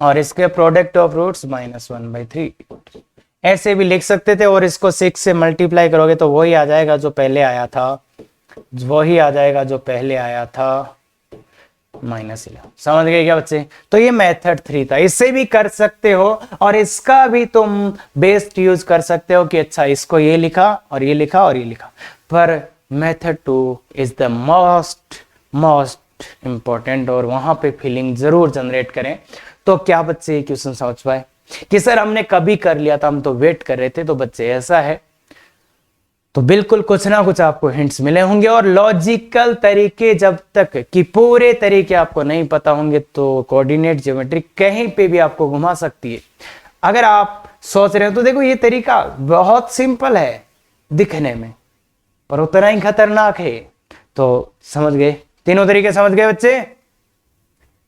A: और इसके प्रोडक्ट ऑफ रूट्स -1/3, ऐसे भी लिख सकते थे। और इसको 6 से मल्टीप्लाई करोगे तो वही आ जाएगा जो पहले आया था, -11। समझ गए क्या बच्चे? तो ये मेथड 3 था, इससे भी कर सकते हो, और इसका भी तुम बेस्ट यूज कर सकते हो कि अच्छा इसको ये लिखा और ये लिखा और ये लिखा, पर method 2 is the most important, और वहां पे फीलिंग जरूर जनरेट करें। तो क्या बच्चे ये क्वेश्चन समझ पाए कि सर हमने कभी कर लिया था, हम तो वेट कर रहे थे, तो बच्चे ऐसा है, तो बिल्कुल कुछ ना कुछ आपको हिंट्स मिले होंगे। और लॉजिकल तरीके जब तक कि पूरे तरीके आपको नहीं पता होंगे तो कोऑर्डिनेट ज्योमेट्री कहीं पे भी आपको घुमा सकती है। अगर आप सोच रहे हो तो देखो ये तरीका बहुत सिंपल है दिखने में, पर उतना ही खतरनाक है। तो समझ गए, तीनों तरीके समझ गए बच्चे?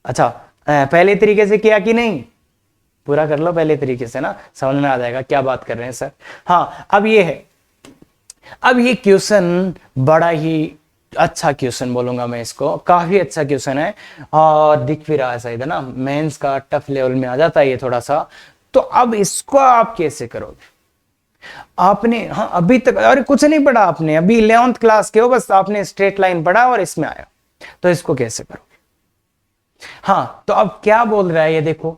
A: अच्छा पहले तरीके से किया कि नहीं? पूरा कर लो पहले तरीके से ना, समझ में आ जाएगा क्या बात कर रहे हैं सर। हाँ अब ये है, अब ये क्वेश्चन बड़ा ही अच्छा क्वेश्चन बोलूंगा मैं इसको, काफी अच्छा क्वेश्चन है, और दिख भी रहा है शायद है ना, मेंस का टफ लेवल में आ जाता है ये थोड़ा सा। तो अब इसको आप कैसे करोगे? आपने हाँ अभी तक अरे कुछ नहीं पढ़ा आपने, अभी 11th क्लास के हो, बस आपने स्ट्रेट लाइन पढ़ा और इसमें आया, तो इसको कैसे करोगे? हाँ तो अब क्या बोल रहा है ये देखो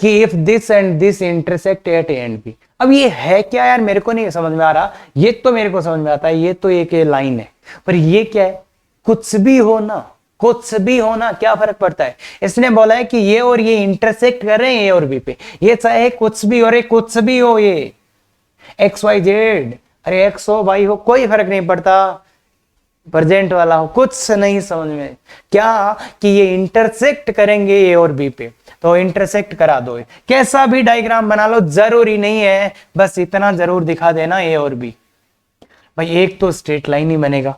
A: कि if this and this intersect at A and B. अब ये है क्या यार, मेरे को नहीं समझ में आ रहा। ये तो मेरे को समझ में आता है, ये तो एक लाइन है, पर ये क्या है? कुछ भी हो ना, क्या फर्क पड़ता है? इसने बोला है कि ये और ये इंटरसेक्ट कर रहे हैं ए और बी पे, ये चाहे कुछ भी और कुछ भी हो, ये एक्स वाई जेड, अरे एक्स हो वाई हो, कोई फर्क नहीं पड़ता, प्रेजेंट वाला हो, कुछ नहीं समझ में क्या कि ये इंटरसेक्ट करेंगे ए और बी पे, तो इंटरसेक्ट करा दो। कैसा भी डायग्राम बना लो, जरूरी नहीं है, बस इतना जरूर दिखा देना ए और बी। भाई एक तो स्ट्रेट लाइन ही बनेगा,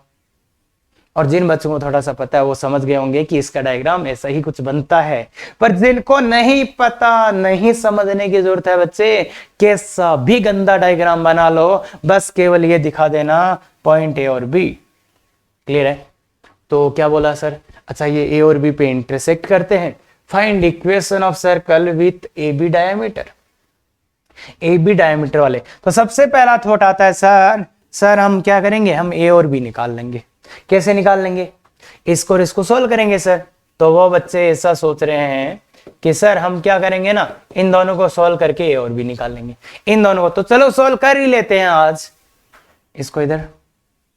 A: और जिन बच्चों को थोड़ा सा पता है वो समझ गए होंगे कि इसका डायग्राम ऐसा ही कुछ बनता है, पर जिनको नहीं पता, नहीं समझने की जरूरत है बच्चे, कैसा भी गंदा डायग्राम बना लो, बस केवल ये दिखा देना पॉइंट ए और बी। क्लियर है? तो क्या बोला सर? अच्छा ये ए और बी पे इंटरसेक्ट करते हैं, find equation of circle with A B diameter, A B diameter वाले। तो सबसे पहला थॉट आता है सर हम क्या करेंगे, हम ए और बी निकाल लेंगे। कैसे निकाल लेंगे? इसको और इसको सोल्व करेंगे सर। तो वो बच्चे ऐसा सोच रहे हैं कि सर हम क्या करेंगे ना, इन दोनों को सोल्व करके ए और बी निकाल लेंगे, इन दोनों को। तो चलो सोल्व कर ही लेते हैं आज इसको। इधर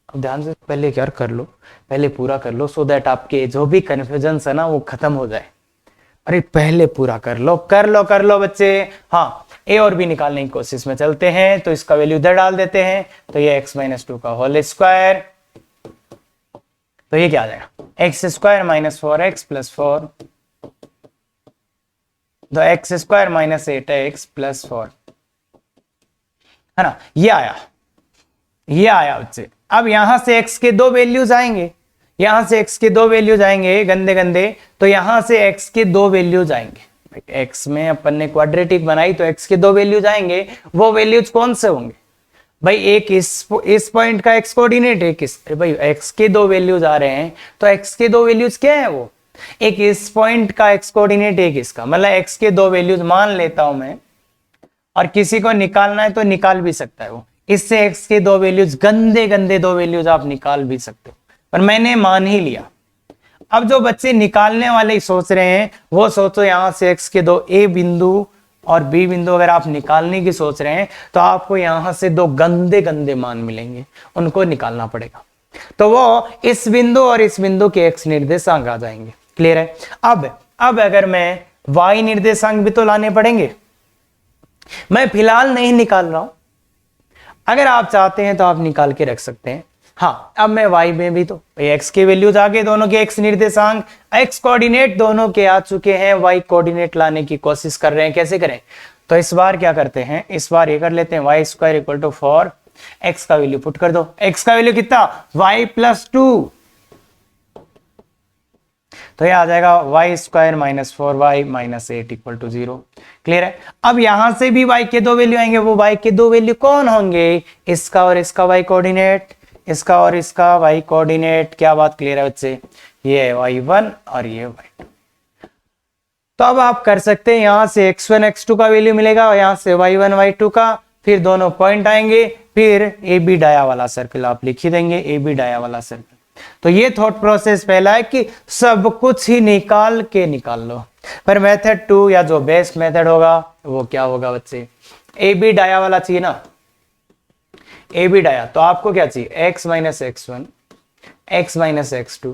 A: अब ध्यान से पहले क्या कर लो, पहले पूरा कर लो, सो दैट आपके जो भी कन्फ्यूजन है ना वो खत्म हो जाए। अरे पहले पूरा कर लो बच्चे। हाँ ए और बी निकालने की कोशिश में चलते हैं, तो इसका वैल्यू इधर डाल देते हैं, तो ये x-2 का होल स्क्वायर, तो ये क्या आ जाएगा x² - 4x + 4, तो x² - 8x + 4 है ना, ये आया बच्चे। अब यहां से x के दो वैल्यूज आएंगे, गंदे, तो यहां से x के दो वैल्यूज आएंगे। x में अपन ने क्वाड्रेटिक बनाई तो x के दो वैल्यूज आएंगे, वो वैल्यूज कौन से होंगे भाई? एक इस पॉइंट का x कोऑर्डिनेट, एक इस, अरे भाई x के दो वैल्यूज आ रहे हैं, तो x के दो वैल्यूज क्या है? वो एक इस पॉइंट का x कोऑर्डिनेट, एक इसका, मतलब x के दो वैल्यूज मान लेता हूं मैं, और किसी को निकालना है तो निकाल भी सकता है वो। इससे x के दो वैल्यूज, गंदे दो वैल्यूज आप निकाल भी सकते हो, पर मैंने मान ही लिया अब जो बच्चे निकालने वाले सोच रहे हैं वो सोचो यहां से x के दो a बिंदु और b बिंदु अगर आप निकालने की सोच रहे हैं तो आपको यहां से दो गंदे गंदे मान मिलेंगे, उनको निकालना पड़ेगा। तो वो इस बिंदु और इस बिंदु के x निर्देशांक आ जाएंगे। क्लियर है? अब अगर मैं y निर्देशांक भी तो लाने पड़ेंगे, मैं फिलहाल नहीं निकाल रहा हूं, अगर आप चाहते हैं तो आप निकाल के रख सकते हैं। हाँ, अब मैं y में भी तो x के वैल्यूज आ गए, दोनों के x निर्देशांक, x कोऑर्डिनेट दोनों के आ चुके हैं, y कोऑर्डिनेट लाने की कोशिश कर रहे हैं। कैसे करें? तो इस बार क्या करते हैं, इस बार ये कर लेते हैं y square equal to 4, x का वैल्यू पुट कर दो। x का वैल्यू कितना? y प्लस 2, तो ये आ जाएगा y square minus 4y minus 8 equal to 0। Clear है? अब यहां से भी y के दो वैल्यू आएंगे, वो y के दो वैल्यू कौन होंगे? इसका और इसका y कोऑर्डिनेट, इसका और इसका y कोऑर्डिनेट। क्या बात क्लियर है बच्चे? ये है y1 और ये y2। तो अब आप कर सकते हैं, यहां से x1 x2 का वैल्यू मिलेगा और यहां से y1 y2 का, फिर दोनों पॉइंट आएंगे, फिर ए बी डाया वाला सर्कल आप लिख ही देंगे, ए बी डाया वाला सर्कल। तो ये थॉट प्रोसेस पहला है कि सब कुछ ही निकाल लो। पर मेथड 2 या जो बेस्ट मेथड होगा वो क्या होगा बच्चे? ए बी डाया वाला चाहिए ना, ए बी डाया। तो आपको क्या चाहिए? x minus x1 x minus x2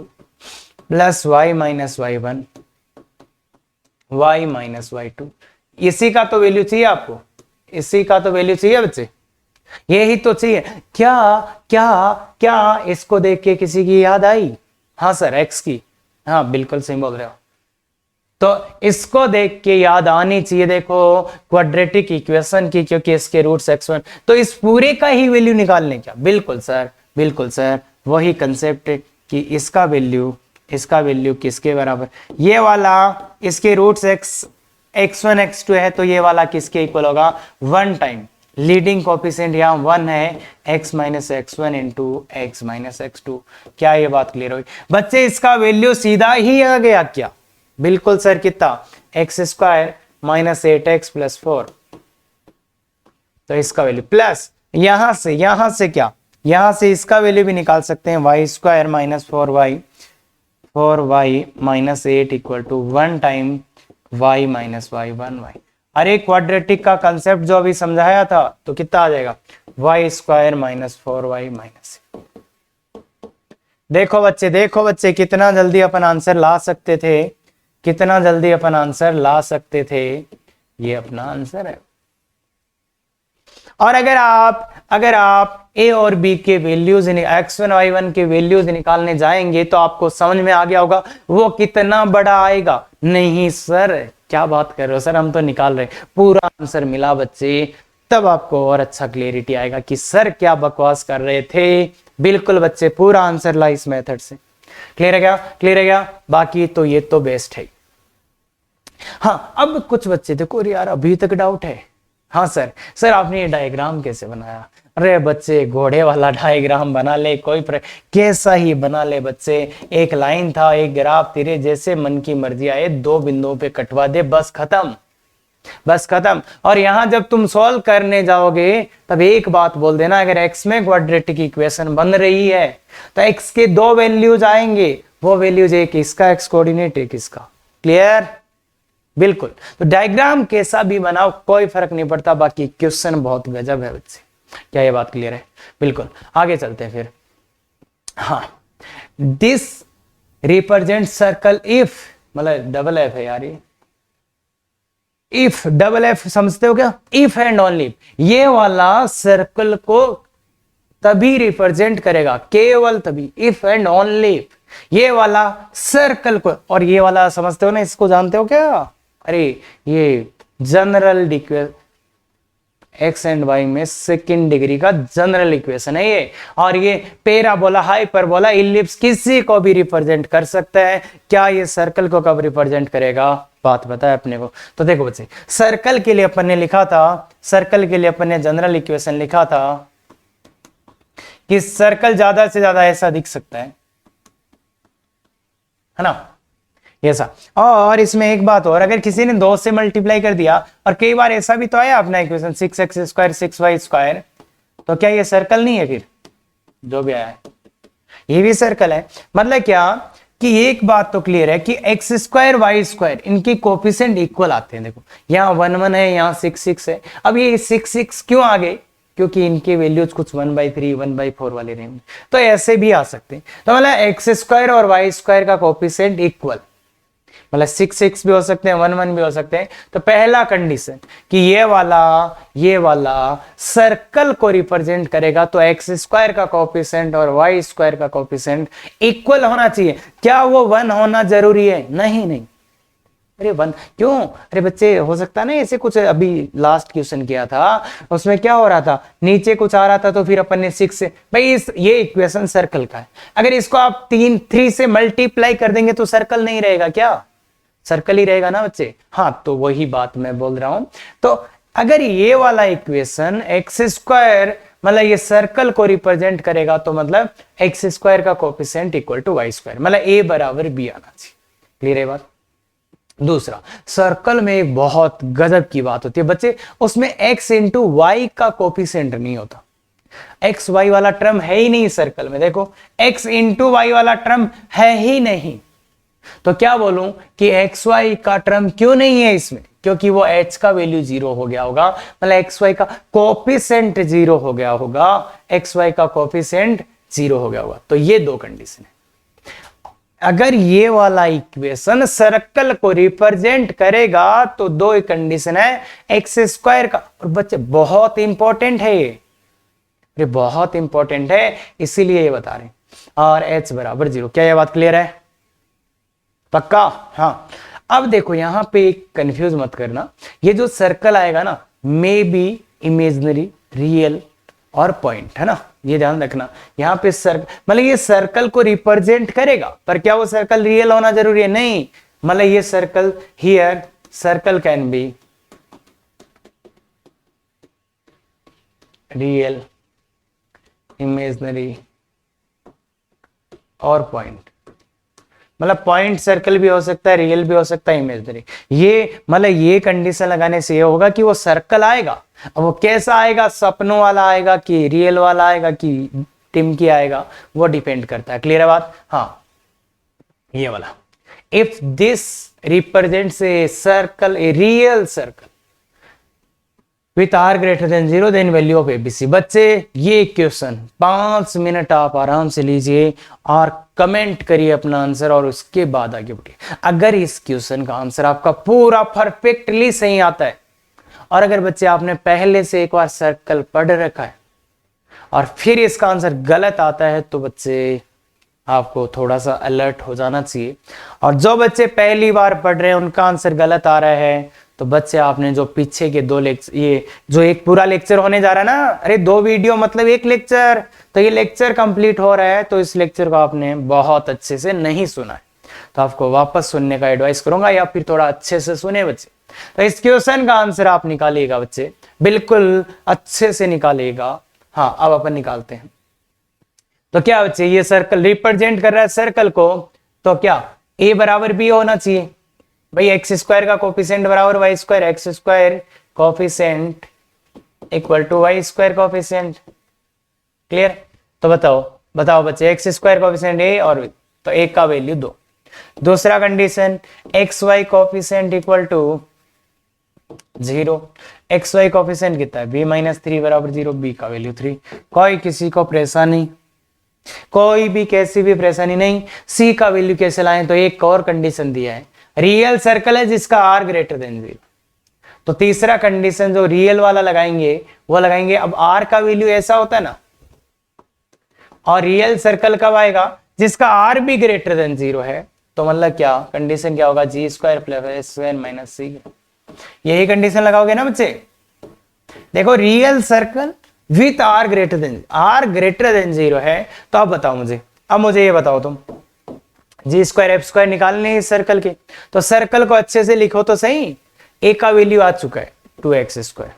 A: plus y minus y1 y minus y2। इसी का तो वैल्यू चाहिए आपको, इसी का तो वैल्यू चाहिए बच्चे, यही तो चाहिए। क्या क्या क्या इसको देख के किसी की याद आई? हाँ सर, x की। हाँ बिल्कुल सही बोल रहे हो। तो इसको देख के याद आनी चाहिए, देखो क्वाड्रेटिक इक्वेशन की, क्योंकि इसके रूट्स x1, तो इस पूरे का ही वैल्यू निकालने क्या? बिल्कुल सर, बिल्कुल सर, वही कंसेप्ट कि इसका वैल्यू किसके बराबर? ये वाला इसके रूट्स x1 x2 है, तो ये वाला किसके इक्वल होगा? 1 टाइम लीडिंग कोएफिशिएंट यहाँ 1 है, x minus x1 into x minus x2। क्या ये बात क्लियर हुई बच्चे? इसका वैल्यू सीधा ही आ गया क्या? बिल्कुल सर, कितना? X square minus 8x plus 4। तो इसका वैल्यू प्लस यहां से क्या? यहां से इसका वैल्यू भी निकाल सकते हैं, y square minus 4y minus 8 equal to 1 time y minus y1y। अरे क्वाड्रेटिक का कंसेप्ट जो अभी समझाया था, तो कितना आ जाएगा? y square minus 4y minus. देखो बच्चे कितना जल्दी अपन आंसर ला सकते थे, कितना जल्दी अपन आंसर ला सकते थे। ये अपना आंसर है। और अगर आप a और b के वैल्यूज x1 y1 के वैल्यूज निकालने जाएंगे तो आपको समझ में आ गया होगा वो कितना बड़ा आएगा। नहीं सर, क्या बात कर रहे हो सर, हम तो निकाल रहे, पूरा आंसर मिला बच्चे, तब आपको और अच्छा क्लियरिटी आएगा कि सर क्या बकवास कर रहे थे। बिल्कुल बच्चे, पूरा आंसर ला इस मेथड से। क्लियर है क्या? क्लियर है क्या? बाकी तो ये तो बेस्ट है। हाँ, अब कुछ बच्चे देखो यार अभी तक डाउट है। हाँ सर आपने ये डायग्राम कैसे बनाया? अरे बच्चे, घोड़े वाला डायग्राम बना ले, कैसा ही बना ले बच्चे। एक लाइन था, एक ग्राफ, तेरे जैसे मन की मर्जी आए, 2 बिंदुओं पे कटवा दे, बस खत्म। और यहां जब तुम सॉल्व करने जाओगे तब एक बात बोल देना, अगर x में क्वाड्रेटिक इक्वेशन बन रही है तो x के 2 वैल्यूज आएंगे, वो वैल्यूज एक इसका x कोऑर्डिनेट, एक इसका। क्लियर? बिल्कुल। तो डायग्राम कैसा भी बनाओ कोई फर्क नहीं पड़ता, बाकी क्वेश्चन बहुत गजब है बच्चे। क्या ये बात क्लियर है? बिल्कुल। आगे चलते हैं फिर। हाँ, दिस रिप्रेजेंट सर्कल इफ, मतलब डबल एफ है यार, ये इफ डबल एफ समझते हो क्या? इफ एंड ओनली, ये वाला सर्कल को तभी रिप्रेजेंट करेगा, केवल तभी, इफ एंड ओनली ये वाला सर्कल को। और ये वाला समझते हो ना, इसको जानते हो क्या? अरे ये general equation, x and y में सेकंड डिग्री का जनरल इक्वेशन है ये। और ये पैराबोला, हाइपरबोला, इलिप्स किसी को भी रिप्रेजेंट कर सकता है। क्या ये सर्कल को कब रिप्रेजेंट करेगा? बात पता है अपने को। तो देखो बच्चे, सर्कल के लिए अपन ने लिखा था, सर्कल के लिए अपन ने जनरल इक्वेशन लिखा था कि सर्कल ज्यादा से ज्यादा ऐसा दिख सकता है ना, ऐसा। और इसमें एक बात और, अगर किसी ने 2 से मल्टीप्लाई कर दिया, और कई बार ऐसा भी तो आया अपना equation 6x square 6y square, तो क्या ये सर्कल नहीं है? फिर जो भी आया है ये भी सर्कल है। मतलब क्या कि एक बात तो क्लियर है कि एक्स स्क्वायर वाई स्क्वायर इनके कोफिशिएंट इक्वल आते हैं। देखो यहाँ 1 1 है, यहाँ 6 6 है। अब ये 6 6 क्यों आ गए? क्योंकि इनके वैल्यूज कुछ 1/3 1/4 वाले रहेंगे, तो ऐसे भी आ सकते हैं। तो मतलब एक्स स्क्वायर और वाई स्क्वायर का कोफिशिएंट इक्वल, मतलब 6 6 भी हो सकते हैं, 1 1 भी हो सकते हैं। तो पहला कंडीशन कि ये वाला सर्कल को रिप्रेजेंट करेगा, तो एक्स स्क्वायर का कोफिशिएंट और वाई स्क्वायर का कोफिशिएंट इक्वल होना चाहिए। क्या वो 1 होना जरूरी है? नहीं नहीं। अरे 1 क्यों? अरे बच्चे हो सकता है ना ऐसे कुछ, अभी लास्ट क्वेश्चन किया था उसमें क्या हो रहा था, नीचे कुछ आ रहा था तो फिर अपन ने 6 से, भाई ये इक्वेशन सर्कल का है, अगर इसको आप 3 से मल्टीप्लाई कर देंगे तो सर्कल नहीं रहेगा क्या? सर्कल ही रहेगा ना बच्चे। हाँ, तो वही बात मैं बोल रहा हूं। तो अगर ये वाला इक्वेशन एक्स स्क्वायर मतलब ये सर्कल को रिप्रेजेंट करेगा, तो मतलब एक्स स्क्वायर का coefficient equal to y square, मतलब ए बराबर बी आना चाहिए। क्लियर है बात? दूसरा, सर्कल में एक बहुत गजब की बात होती है बच्चे, उसमें x इंटू वाई का कोफिशिएंट नहीं होता। एक्स वाई वाला टर्म है ही नहीं सर्कल में। देखो x इंटू वाई वाला टर्म है ही नहीं, तो क्या बोलूं कि एक्स वाई का टर्म क्यों नहीं है इसमें? क्योंकि वो h का वैल्यू 0 हो गया होगा, मतलब एक्स वाई का कोफिशिएंट 0 हो गया होगा, एक्स वाई का कोफिशिएंट 0 हो गया होगा। तो ये दो कंडीशन है। अगर ये वाला इक्वेशन सर्कल को रिप्रेजेंट करेगा तो दो कंडीशन है, एक्स स्क्वायर का, और बच्चे बहुत इंपॉर्टेंट है ये बहुत इंपॉर्टेंट है, इसीलिए ये बता रहे हैं, और h बराबर 0। क्या ये बात क्लियर है? पक्का? हाँ। अब देखो यहां पे कंफ्यूज मत करना, ये जो सर्कल आएगा ना, मे बी इमेजिनरी, रियल और पॉइंट, है ना, ये ध्यान रखना। यहाँ पे सर्कल मतलब ये सर्कल को रिप्रेजेंट करेगा, पर क्या वो सर्कल रियल होना जरूरी है? नहीं, मतलब ये circle here circle can be real, imaginary और पॉइंट, मतलब पॉइंट सर्कल भी हो सकता है, रियल भी हो सकता है, इमेजिनरी। ये मतलब ये कंडीशन लगाने से ये होगा कि वो सर्कल आएगा। अब वो कैसा आएगा, सपनों वाला आएगा कि रियल वाला आएगा कि टिमकी आएगा, वो डिपेंड करता है। क्लियर है बात? हाँ, ये वाला, if this represents a circle, a real circle with r greater than 0, then value of ABC. बच्चे ये क्वेश्चन 5 मिनट आप आराम से लीजिए और कमेंट करिए अपना आंसर, और उसके बाद आगे बढ़िए। अगर इस क्वेश्चन का आंसर आपका पूरा परफेक्टली सही आता है, और अगर बच्चे आपने पहले से एक बार सर्कल पढ़ रखा है और फिर इसका आंसर गलत आता है, तो बच्चे आपको थोड़ा सा अलर्ट हो जाना चाहिए। और जो बच्चे पहली बार पढ़ रहे हैं उनका आंसर गलत आ रहा है, तो बच्चे आपने जो पीछे के 2 लेक्चर, ये जो एक पूरा लेक्चर होने जा रहा है ना, अरे 2 वीडियो मतलब 1 लेक्चर, तो ये लेक्चर कंप्लीट हो रहा है, तो इस लेक्चर को आपने बहुत अच्छे से नहीं सुना है, तो आपको वापस सुनने का एडवाइस करूंगा, या फिर थोड़ा अच्छे से सुने बच्चे। तो इस क्वेश्चन का आंसर आप निकालिएगा बच्चे, बिल्कुल अच्छे से निकालिएगा। हाँ, अब अपन निकालते हैं। तो क्या बच्चे, ये सर्कल रिप्रेजेंट कर रहा है सर्कल को, तो क्या a बराबर b होना चाहिए भाई। एक्स स्क्वायर का कोफिशिएंट बराबर y square, x square coefficient equal to y square coefficient. Clear? तो बताओ बच्चे, एक्स स्क्वायर कोफिशिएंट a और तो a का वैल्यू 2। दूसरा condition, x y coefficient equal to 0। X y coefficient कितना है? b माइनस 3 बराबर 0, b का वैल्यू 3। कोई किसी को परेशानी, कोई भी कैसी भी परेशानी नहीं। c का वैल्यू कैसे लाएं? तो एक और कंडीशन दिया है, रियल सर्कल है जिसका r ग्रेटर देन 0। तो तीसरा कंडीशन जो रियल वाला लगाएंगे वो लगाएंगे, अब r का वैल्यू ऐसा होता है ना, और रियल सर्कल कब आएगा? जिसका r भी ग्रेटर देन 0 है। तो मतलब क्या कंडीशन क्या होगा? g square plus s square minus c। यही कंडीशन लगाओगे ना बच्चे। देखो real circle with r greater than 0 है, तो अब बताओ मुझे, अब मुझे ये बताओ तुम, जी स्क्वायर एफ स्क्वायर निकालने इस सर्कल के, तो सर्कल को अच्छे से लिखो तो सही। a का वैल्यू आ चुका है 2x स्क्वायर,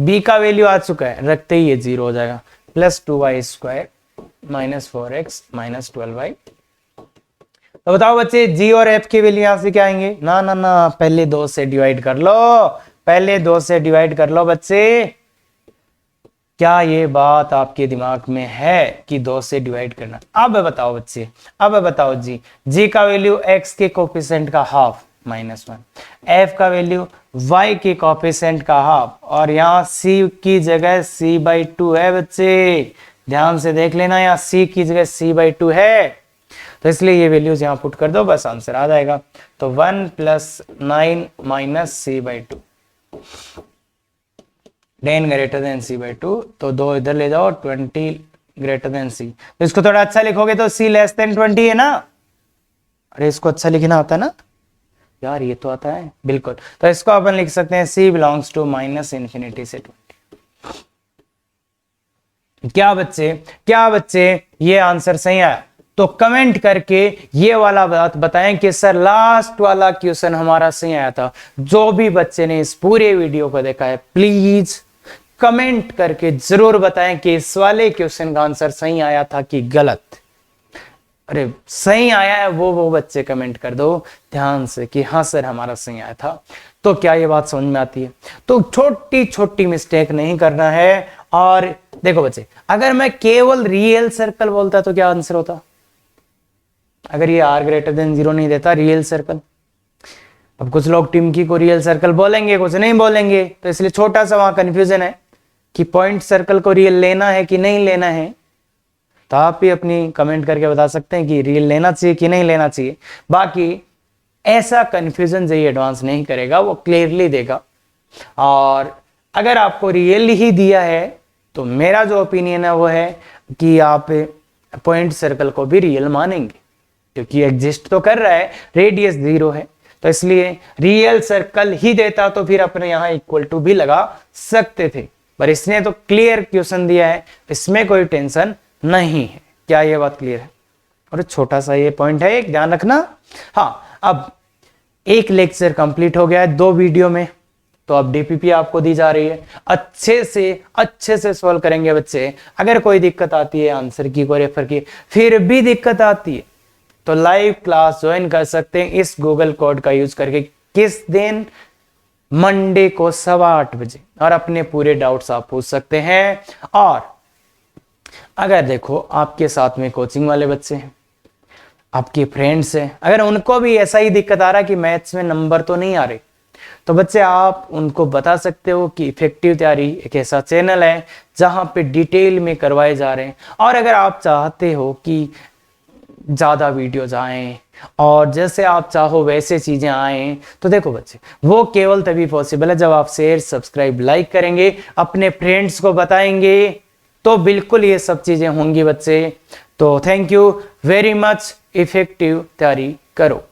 A: b का वैल्यू आ चुका है, रखते ही ये 0 हो जाएगा, plus 2y square minus 4x minus 12y। तो बताओ बच्चे, g और f की वैल्यू यहां से क्या आएंगे? ना ना ना, पहले 2 से डिवाइड कर लो, पहले 2 से डिवाइड कर लो बच्चे। क्या ये बात आपके दिमाग में है कि 2 से डिवाइड करना? अब बताओ बच्चे, अब बताओ जी, जी का वैल्यू x के कोफिशिएंट का हाफ -1, f का वैल्यू y के कोफिशिएंट का हाफ, और यहाँ c की जगह c/2 है बच्चे, ध्यान से देख लेना, यहाँ c की जगह c/2 है, तो इसलिए ये वैल्यूज यहाँ पुट कर दो, बस आंसर आ जाएगा। तो 1 + 9 - c/2, 10 > c/2, तो 2 इधर ले जाओ, 20 > c, तो इसको थोड़ा अच्छा लिखोगे तो c < 20 है ना? अरे इसको अच्छा लिखना आता है ना यार, ये तो आता है बिल्कुल, तो इसको अपन लिख सकते हैं c बिलोंग्स टू -∞ से 20। क्या बच्चे ये आंसर सही आया? तो कमेंट करके ये वाला बात बताएं कि सर लास्ट वाला क्वेश्चन हमारा सही आया था। जो भी बच्चे ने इस पूरे वीडियो को देखा है प्लीज कमेंट करके जरूर बताएं कि इस वाले क्वेश्चन का आंसर सही आया था कि गलत। अरे सही आया है वो बच्चे कमेंट कर दो ध्यान से कि हाँ सर हमारा सही आया था। तो क्या ये बात समझ में आती है? तो छोटी छोटी मिस्टेक नहीं करना है। और देखो बच्चे, अगर मैं केवल रियल सर्कल बोलता तो क्या आंसर होता? अगर ये r > 0 नहीं देता रियल सर्कल, अब कुछ लोग टिम्की को रियल सर्कल बोलेंगे, कुछ नहीं बोलेंगे, तो इसलिए छोटा सा वहां कंफ्यूजन है कि पॉइंट सर्कल को रियल लेना है कि नहीं लेना है। तो आप भी अपनी कमेंट करके बता सकते हैं कि रियल लेना चाहिए कि नहीं लेना चाहिए। बाकी ऐसा कंफ्यूजन जो एडवांस नहीं करेगा, वो क्लियरली देगा। और अगर आपको रियल ही दिया है तो मेरा जो ओपिनियन है वो है कि आप पॉइंट सर्कल को भी रियल मानेंगे, क्योंकि एग्जिस्ट तो कर रहा है, रेडियस 0 है, तो इसलिए रियल सर्कल ही देता तो फिर अपने यहां इक्वल टू भी लगा सकते थे, पर इसने तो क्लियर क्वेश्चन दिया है, इसमें कोई टेंशन नहीं है। क्या ये बात क्लियर है? और छोटा सा ये पॉइंट है, एक ध्यान रखना। हाँ, अब एक लेक्चर कंप्लीट हो गया है 2 वीडियो में, तो अब डीपीपी आपको दी जा रही है, अच्छे से सॉल्व करेंगे बच्चे। अगर कोई दिक्कत आती है आंसर की को रेफर की, फिर भी दिक्कत आती है तो लाइव क्लास ज्वाइन कर सकते हैं इस गूगल कोड का यूज करके। किस दिन? मंडे को 8:15 बजे, और अपने पूरे डाउट्स आप पूछ सकते हैं। और अगर देखो आपके साथ में कोचिंग वाले बच्चे हैं, आपके फ्रेंड्स हैं, अगर उनको भी ऐसा ही दिक्कत आ रहा है कि मैथ्स में नंबर तो नहीं आ रहे, तो बच्चे आप उनको बता सकते हो कि इफेक्टिव तैयारी एक ऐसा चैनल है जहां पे डिटेल में करवाए जा रहे हैं। और अगर आप चाहते हो कि ज़्यादा वीडियोज आएँ और जैसे आप चाहो वैसे चीज़ें आएँ, तो देखो बच्चे वो केवल तभी पॉसिबल है जब आप शेयर, सब्सक्राइब, लाइक करेंगे, अपने फ्रेंड्स को बताएंगे, तो बिल्कुल ये सब चीज़ें होंगी बच्चे। तो thank you very much. Effective तैयारी करो।